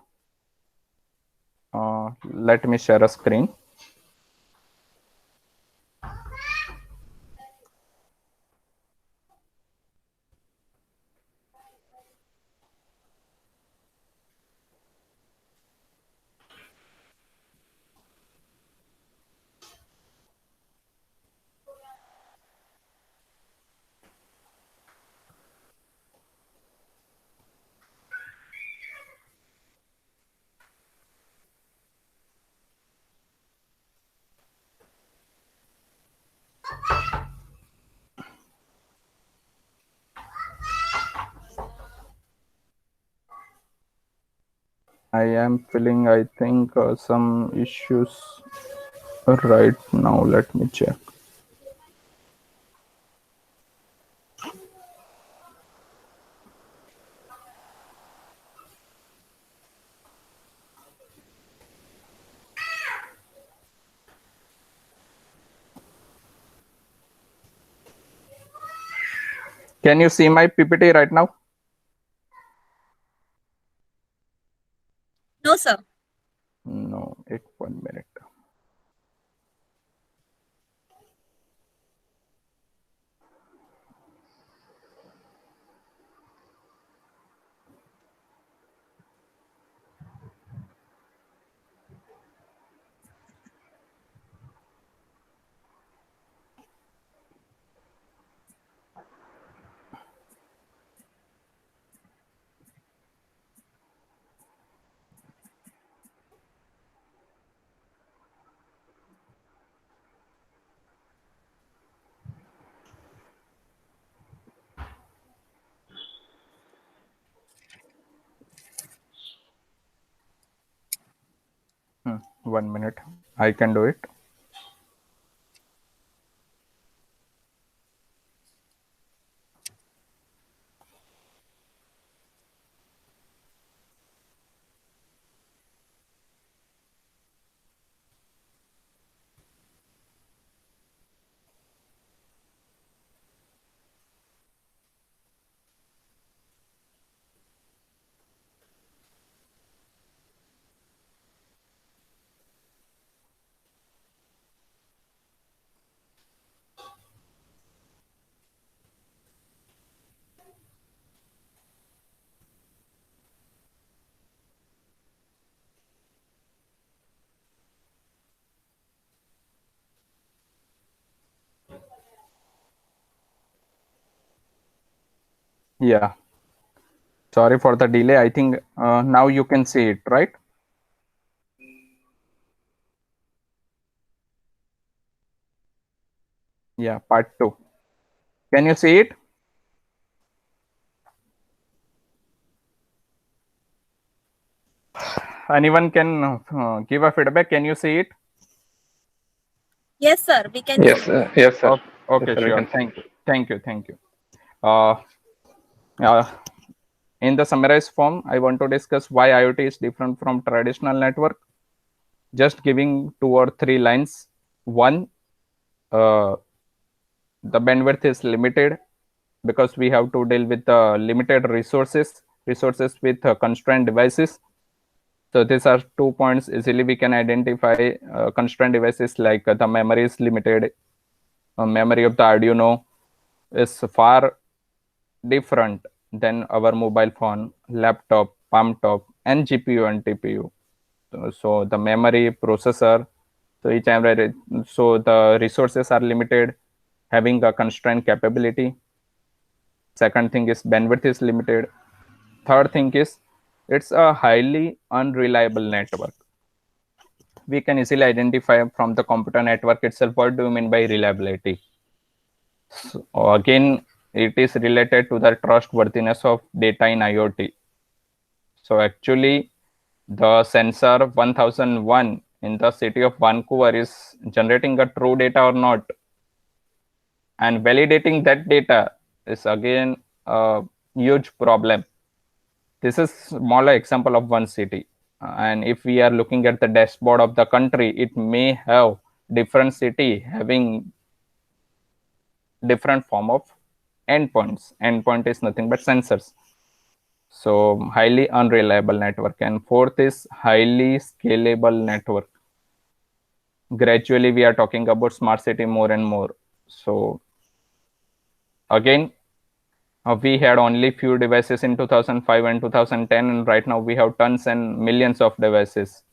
Let me share a screen. I am feeling, I think, some issues right now. Let me check. Can you see my PPT right now? No, sir. No, 1 minute. Hmm, 1 minute. I can do it. Yeah. Sorry for the delay. I think now you can see it, right? Yeah, part 2. Can you see it? anyone can give a feedback? Can you see it? Yes, sir. We can Yes, see. yes, sir. Okay, Yes, okay, sir. We sure. can see. Thank you, thank you. Uh, uh, in the summarized form, I want to discuss why IoT is different from traditional network. Just giving 2 or 3 lines. One, uh, the bandwidth is limited because we have to deal with limited resources with constrained devices. So these are 2 points. Easily we can identify constrained devices like the memory is limited. Memory of the Arduino is far different than our mobile phone, laptop, palm top, and GPU and TPU. So the memory, processor, so each and so the resources are limited, having a constrained capability. Second thing is bandwidth is limited. Third thing is it's a highly unreliable network. We can easily identify from the computer network itself what do you mean by reliability. So again, it is related to the trustworthiness of data in IoT. So actually, the sensor 1001 in the city of Vancouver is generating a true data or not, and validating that data is again a huge problem. This is smaller example of one city, and if we are looking at the dashboard of the country, it may have different city having different form of endpoints. Endpoint is nothing but sensors. So highly unreliable network. And fourth is highly scalable network. Gradually we are talking about smart city more and more. So again, we had only few devices in 2005 and 2010, and right now we have tons and millions of devices.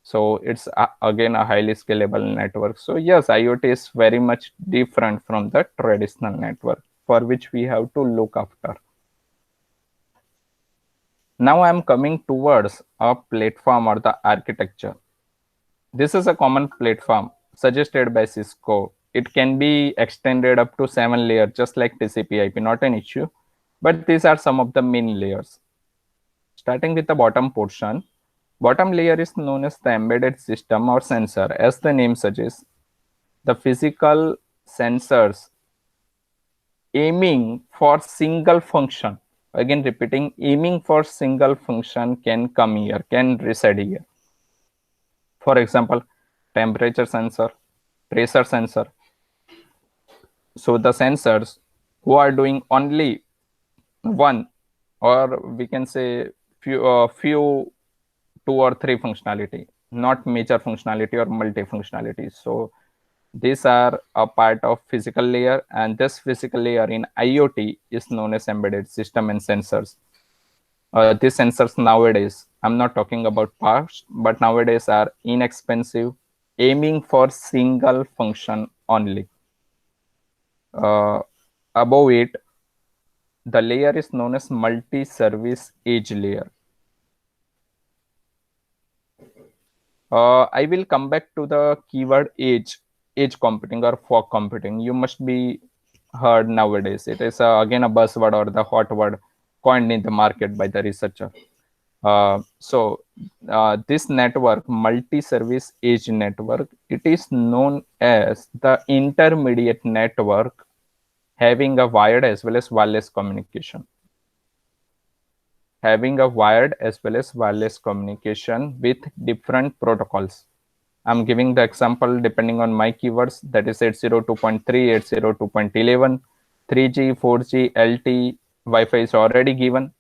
So it's again a highly scalable network. So yes, IoT is very much different from the traditional network, for which we have to look after. Now I'm coming towards a platform or the architecture. This is a common platform suggested by Cisco. It can be extended up to 7 layers, just like TCP/IP, not an issue. But these are some of the main layers. Starting with the bottom portion, bottom layer is known as the embedded system or sensor. As the name suggests, the physical sensors aiming for single function. Again, repeating, aiming for single function can come here, can reside here. For example, temperature sensor, pressure sensor. So the sensors who are doing only one, or we can say few 2 or 3 functionality, not major functionality or multi-functionality. So these are a part of physical layer, and this physical layer in IoT is known as embedded system and sensors. These sensors nowadays, I'm not talking about past, but nowadays are inexpensive, aiming for single function only. Above it, the layer is known as multi-service edge layer. I will come back to the keyword edge computing or fog computing. You must be heard nowadays. It is again a buzzword or the hot word coined in the market by the researcher. This network, multi-service edge network, it is known as the intermediate network having a wired as well as wireless communication. Having a wired as well as wireless communication with different protocols. I'm giving the example depending on my keywords, that is 802.3, 802.11, 3G, 4G, LTE, Wi-Fi is already given.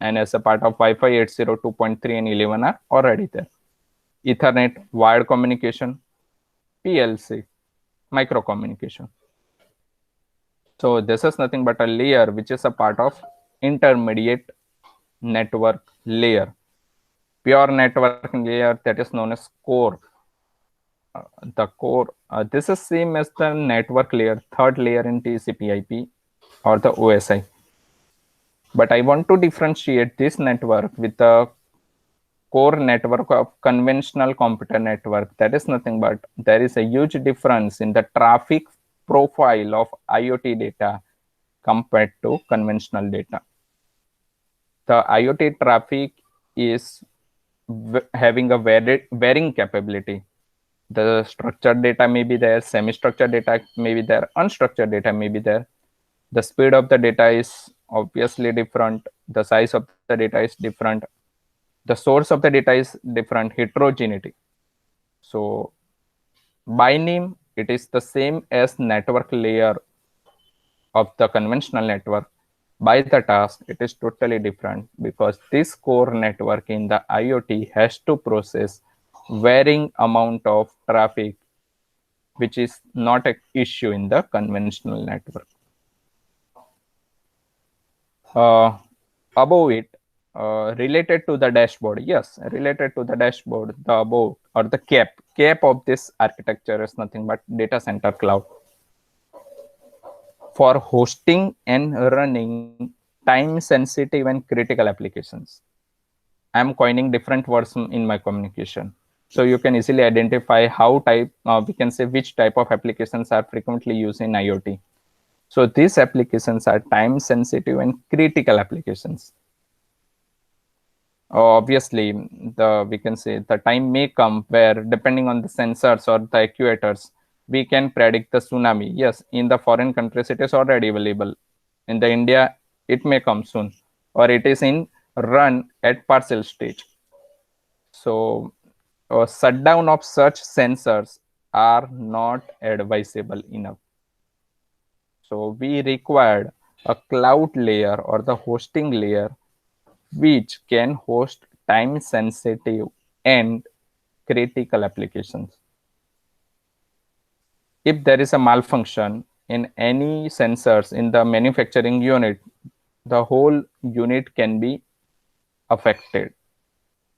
And as a part of Wi-Fi, 802.3 and 11 are already there. Ethernet, wired communication, PLC, micro communication. So this is nothing but a layer which is a part of intermediate network layer. Pure network layer, that is known as core. The core, this is same as the network layer, third layer in TCP/IP or the OSI. But I want to differentiate this network with the core network of conventional computer network. That is nothing but there is a huge difference in the traffic profile of IoT data compared to conventional data. The IoT traffic is having a varying capability. The structured data may be there, semi-structured data may be there, unstructured data may be there. The speed of the data is obviously different. The size of the data is different. The source of the data is different, heterogeneity. So by name, it is the same as network layer of the conventional network. By the task, it is totally different because this core network in the IoT has to process varying amount of traffic, which is not an issue in the conventional network. Above it, related to the dashboard, yes, related to the dashboard, the above or the cap of this architecture is nothing but data center cloud for hosting and running time sensitive and critical applications. I'm coining different words in my communication. So you can easily identify how we can say which type of applications are frequently used in IoT. So these applications are time sensitive and critical applications. Obviously, we can say the time may come where, depending on the sensors or the actuators, we can predict the tsunami. Yes, in the foreign countries, it is already available. In the India, it may come soon, or it is in run at partial stage. So shutdown of such sensors are not advisable enough. So we required a cloud layer or the hosting layer which can host time sensitive and critical applications. If there is a malfunction in any sensors in the manufacturing unit, the whole unit can be affected.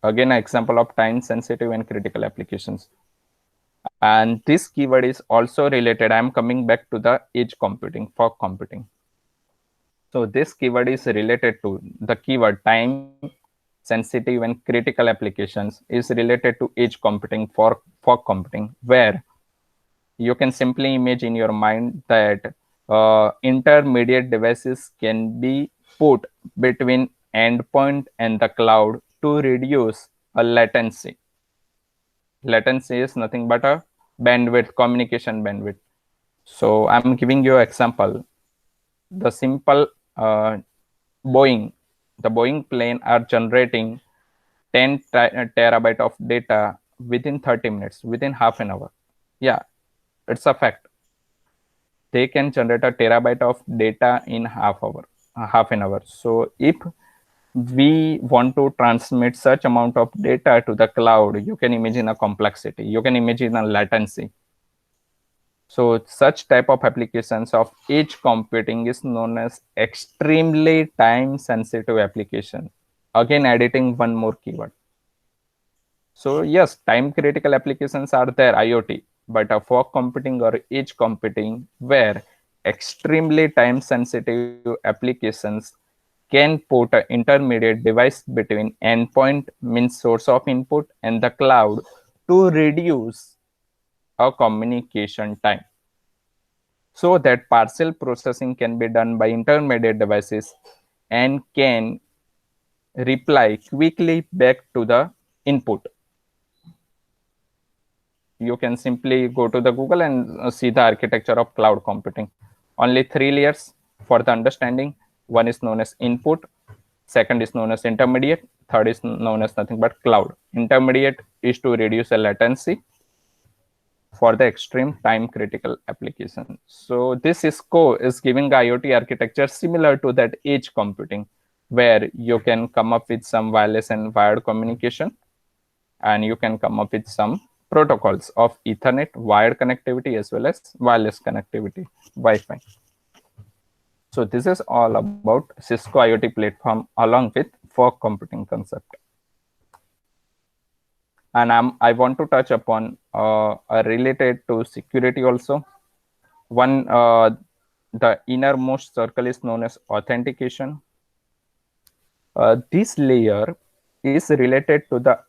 Again, an example of time sensitive and critical applications. And this keyword is also related. I'm coming back to the edge computing, fog computing. So this keyword is related to the keyword time sensitive and critical applications is related to edge computing for fog computing, where you can simply imagine in your mind that intermediate devices can be put between endpoint and the cloud to reduce a latency. Latency is nothing but a bandwidth, communication bandwidth. So I'm giving you an example. The simple Boeing, the Boeing plane are generating 10 terabyte of data within 30 minutes, within half an hour. Yeah, it's a fact. They can generate a terabyte of data in half an hour. So if we want to transmit such amount of data to the cloud, you can imagine a complexity, you can imagine a latency. So such type of applications of edge computing is known as extremely time sensitive application. Again, editing one more keyword. So yes, time critical applications are there, IoT, but a fog computing or edge computing where extremely time sensitive applications can put an intermediate device between endpoint, means source of input, and the cloud to reduce a communication time, so that partial processing can be done by intermediate devices and can reply quickly back to the input. You can simply go to the Google and see the architecture of cloud computing. Only 3 layers for the understanding. One is known as input, second is known as intermediate, third is known as nothing but cloud. Intermediate is to reduce the latency for the extreme time critical application. So this Cisco is giving IoT architecture similar to that edge computing, where you can come up with some wireless and wired communication, and you can come up with some protocols of Ethernet, wired connectivity, as well as wireless connectivity, Wi-Fi. So this is all about Cisco IoT platform along with fog computing concept. And I want to touch upon related to security also. One, the innermost circle is known as authentication. This layer is related to the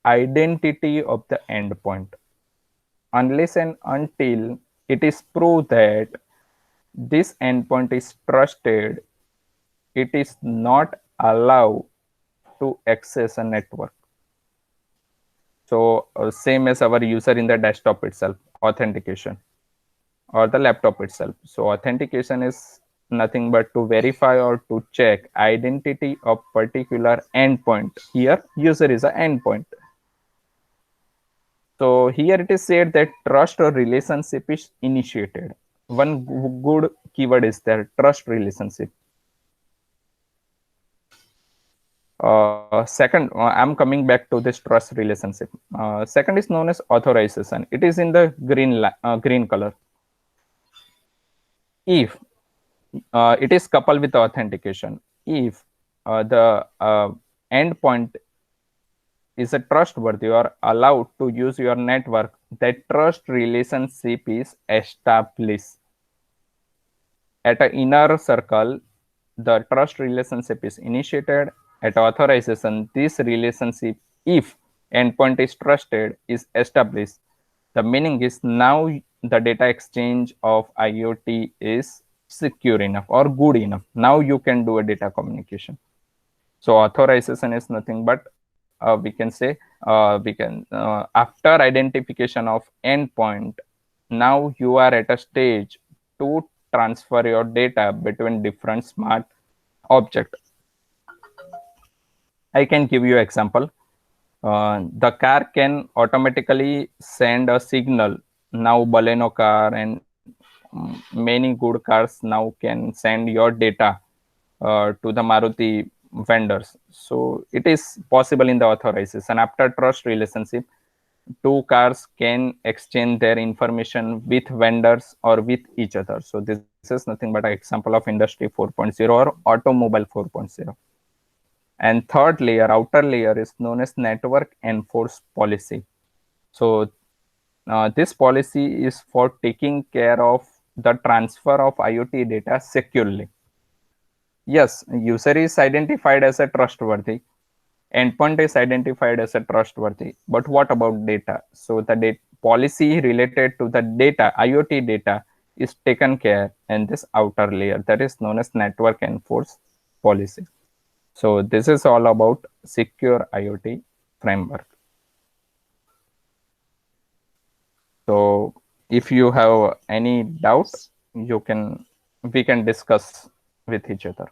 identity of the endpoint. Unless and until it is proved that this endpoint is trusted, it is not allowed to access a network. So same as our user in the desktop itself, authentication, or the laptop itself. So authentication is nothing but to verify or to check identity of particular endpoint. Here user is an endpoint. So here it is said that trust or relationship is initiated. One good keyword is there, trust relationship. Second, I'm coming back to this trust relationship. Second is known as authorization. It is in the green color. If it is coupled with authentication, if the endpoint is a trustworthy or allowed to use your network, that trust relationship is established. At an inner circle, the trust relationship is initiated. At authorization, this relationship, if endpoint is trusted, is established. The meaning is now the data exchange of IoT is secure enough or good enough. Now you can do a data communication. So authorization is nothing but we can say after identification of endpoint, now you are at a stage to transfer your data between different smart object. I can give you example. The car can automatically send a signal. Now Baleno car and many good cars now can send your data to the Maruti vendors. So it is possible in the authorization. After trust relationship, two cars can exchange their information with vendors or with each other. So this is nothing but an example of industry 4.0 or automobile 4.0. And third layer, outer layer, is known as network enforced policy. So this policy is for taking care of the transfer of IoT data securely. Yes, user is identified as a trustworthy, endpoint is identified as a trustworthy, but what about data? So the policy related to the data, IoT data, is taken care in this outer layer that is known as network enforced policy. So this is all about secure IoT framework. So if you have any doubt, we can discuss with each other.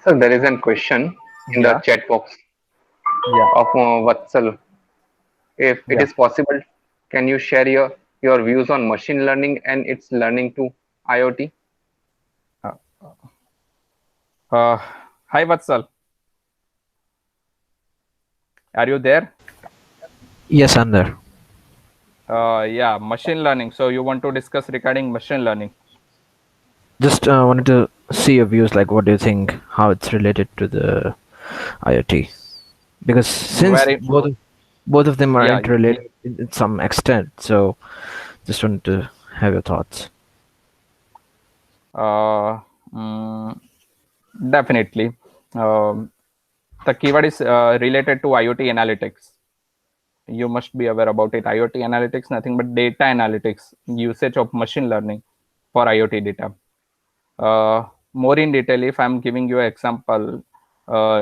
So there is a question in the chat box of Vatsal. If it is possible, can you share your views on machine learning and its learning to IoT? Hi Vatsal. Are you there? Yes, I'm there. Yeah, machine learning. So you want to discuss regarding machine learning? Just wanted to see your views, like what do you think, how it's related to the IoT? Because since both of them are interrelated in some extent, so just wanted to have your thoughts. Definitely. The keyword is related to IoT analytics. You must be aware about it. IoT analytics, nothing but data analytics, usage of machine learning for IoT data. More in detail, if I'm giving you an example,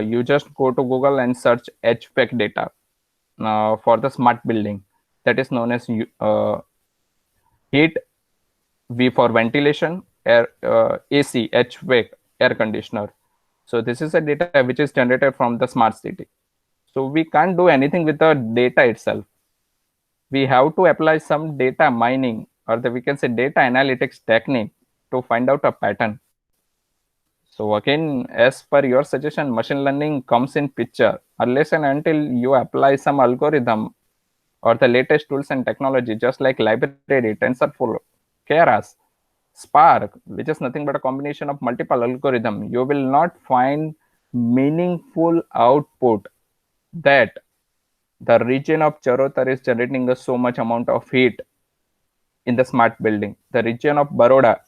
you just go to Google and search HVAC data for the smart building. That is known as heat, V for ventilation, air, AC, HVAC, air conditioner. So this is a data which is generated from the smart city. So we can't do anything with the data itself. We have to apply some data mining, or we can say data analytics technique to find out a pattern. So again, as per your suggestion, machine learning comes in picture unless and until you apply some algorithm or the latest tools and technology, just like library, TensorFlow, Keras, Spark, which is nothing but a combination of multiple algorithms. You will not find meaningful output that the region of Charotar is generating so much amount of heat in the smart building. The region of Baroda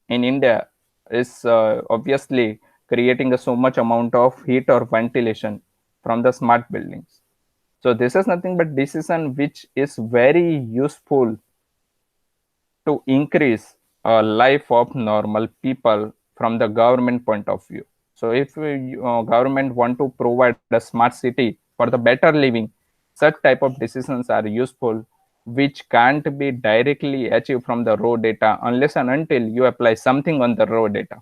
in India is obviously creating so much amount of heat or ventilation from the smart buildings. So this is nothing but decision which is very useful to increase life of normal people from the government point of view. So if government want to provide a smart city for the better living, such type of decisions are useful, which can't be directly achieved from the raw data unless and until you apply something on the raw data.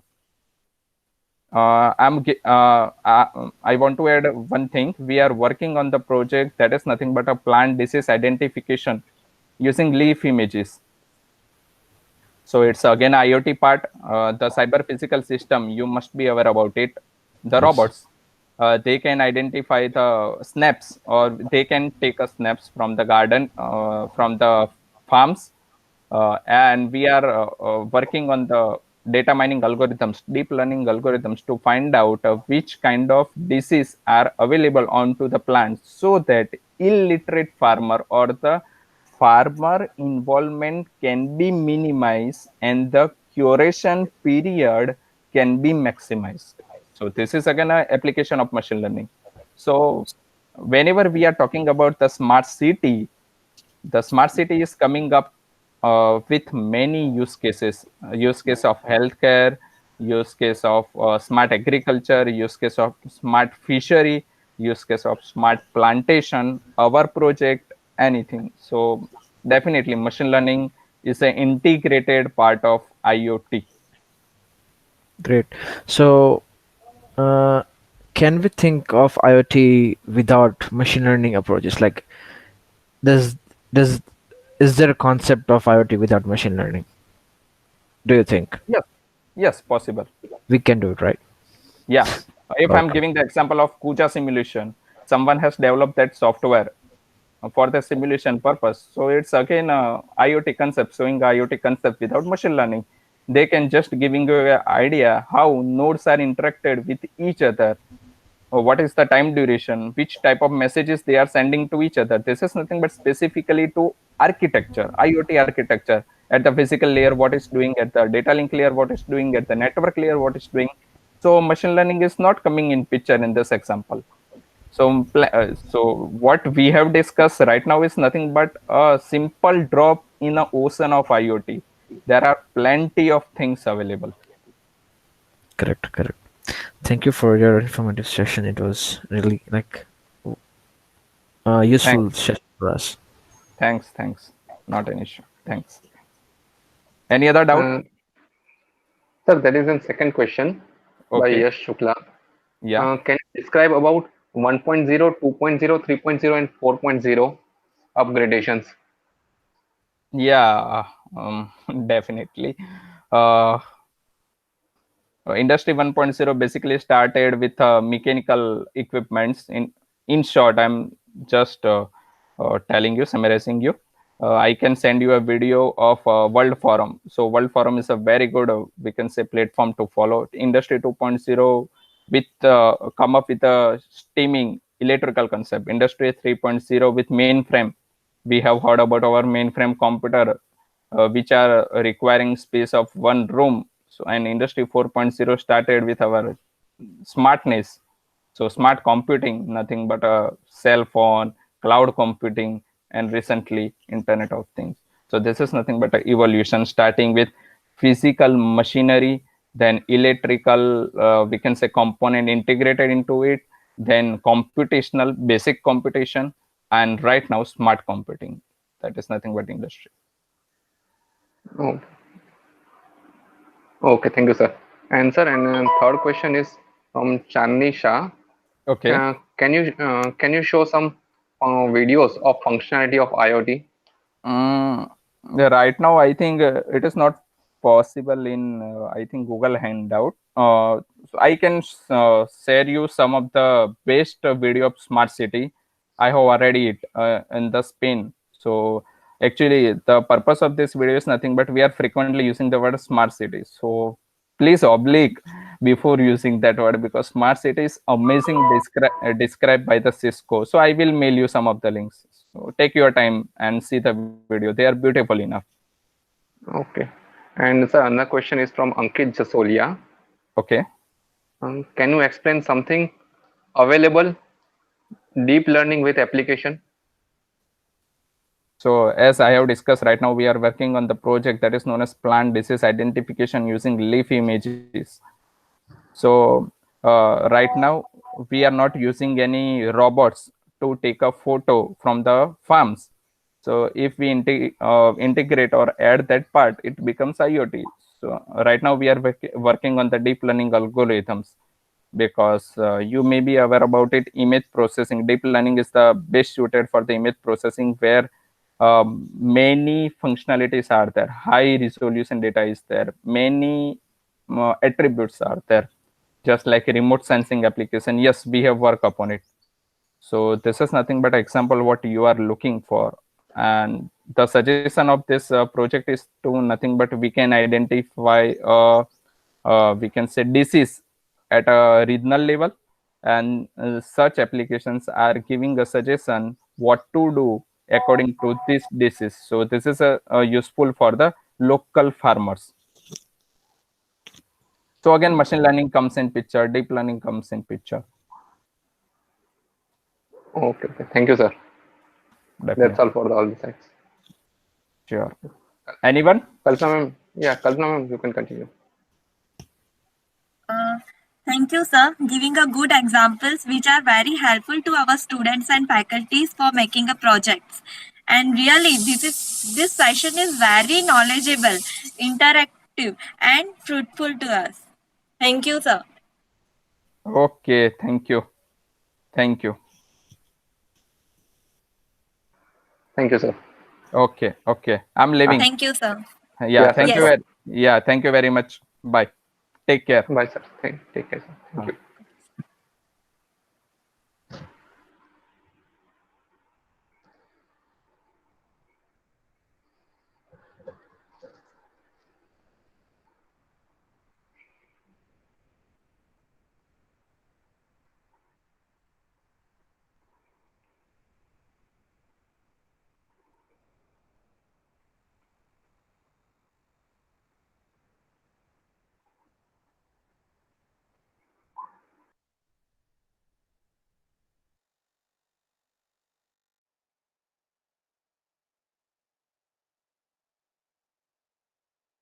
I want to add one thing. We are working on the project that is nothing but a plant disease identification using leaf images. So it's again IoT part. The cyber physical system, you must be aware about it. The Yes. robots, they can identify the snaps, or they can take a snaps from the garden, from the farms, and we are working on the data mining algorithms, deep learning algorithms, to find out which kind of disease are available onto the plants, so that illiterate farmer or the farmer involvement can be minimized and the curation period can be maximized. So this is again an application of machine learning. So whenever we are talking about the smart city is coming up with many use cases. Use case of healthcare, use case of smart agriculture, use case of smart fishery, use case of smart plantation, our project, anything. So definitely machine learning is an integrated part of IoT. Great. So, can we think of IoT without machine learning approaches? Like, does does is there a concept of IoT without machine learning? Do you think Yes, possible. we can do it, right? Yeah. If I'm Okay. giving the example of Kuja simulation, someone has developed that software for the simulation purpose. So it's again a IoT concept, showing IoT concept without machine learning. They can just giving you an idea how nodes are interacted with each other, or what is the time duration, which type of messages they are sending to each other. This is nothing but specifically to architecture, IoT architecture, at the physical layer, what is doing, at the data link layer, what is doing, at the network layer, what is doing. So machine learning is not coming in picture in this example. So what we have discussed right now is nothing but a simple drop in the ocean of IoT. There are plenty of things available. Correct. Correct. Thank you for your informative session. It was really like useful Thanks. session for us. Thanks. Not an issue. Thanks. Any other doubt? Sir, there is a second question by Okay. Yash Shukla. Yeah. Can you describe about 1.0, 2.0, 3.0, and 4.0 upgradations? Yeah. Definitely. Uh, Industry 1.0 basically started with mechanical equipments. In short, I'm just telling you, summarizing you. I can send you a video of World Forum. So World Forum is a very good, we can say, platform to follow. Industry 2.0 with come up with a steaming electrical concept. Industry 3.0 with mainframe. We have heard about our mainframe computer, which are requiring space of one room. So, and Industry 4.0 started with our smartness. So smart computing, nothing but a cell phone, cloud computing, and recently Internet of Things. So this is nothing but an evolution, starting with physical machinery, then electrical, we can say, component integrated into it, then computational, basic computation, and right now smart computing. That is nothing but industry. Oh, okay, thank you, sir. And sir, and third question is from Chandni Shah. Okay. Can you show some videos of functionality of IoT? Right now, I think it is not possible in I think Google Hangout. So I can share you some of the best video of smart city. I have already it in the spin. So actually, the purpose of this video is nothing but we are frequently using the word smart city. So please oblique before using that word, because smart city is amazing described by the Cisco. So I will mail you some of the links. So take your time and see the video. They are beautiful enough. Okay. And sir, another question is from Ankit Jasolia. Okay. Can you explain something available deep learning with application? So as I have discussed, right now we are working on the project that is known as plant disease identification using leaf images. So right now we are not using any robots to take a photo from the farms. So if we integrate or add that part, it becomes IoT. So right now we are working on the deep learning algorithms, because you may be aware about it. Image processing, deep learning is the best suited for the image processing, where many functionalities are there, high resolution data is there, many attributes are there, just like a remote sensing application. Yes, we have worked upon it. So this is nothing but example what you are looking for. And the suggestion of this project is to nothing but we can identify we can say disease at a regional level, and such applications are giving a suggestion what to do according to this disease. So this is a useful for the local farmers. So again, machine learning comes in picture, deep learning comes in picture. Okay. Thank you, sir. Definitely. That's all for all the sites. Sure. Anyone? Kalpana ma'am. Yeah, Kalpana ma'am, you can continue. Thank you, sir. Giving a good examples which are very helpful to our students and faculties for making a projects. And really, this session is very knowledgeable, interactive, and fruitful to us. Thank you, sir. Okay, thank you. Thank you. Thank you, sir. Okay. I'm leaving. Thank you, sir. Yeah, thank Yes. you. Yeah, thank you very much. Bye. Take care. Bye, sir. Take care, sir. Thank you.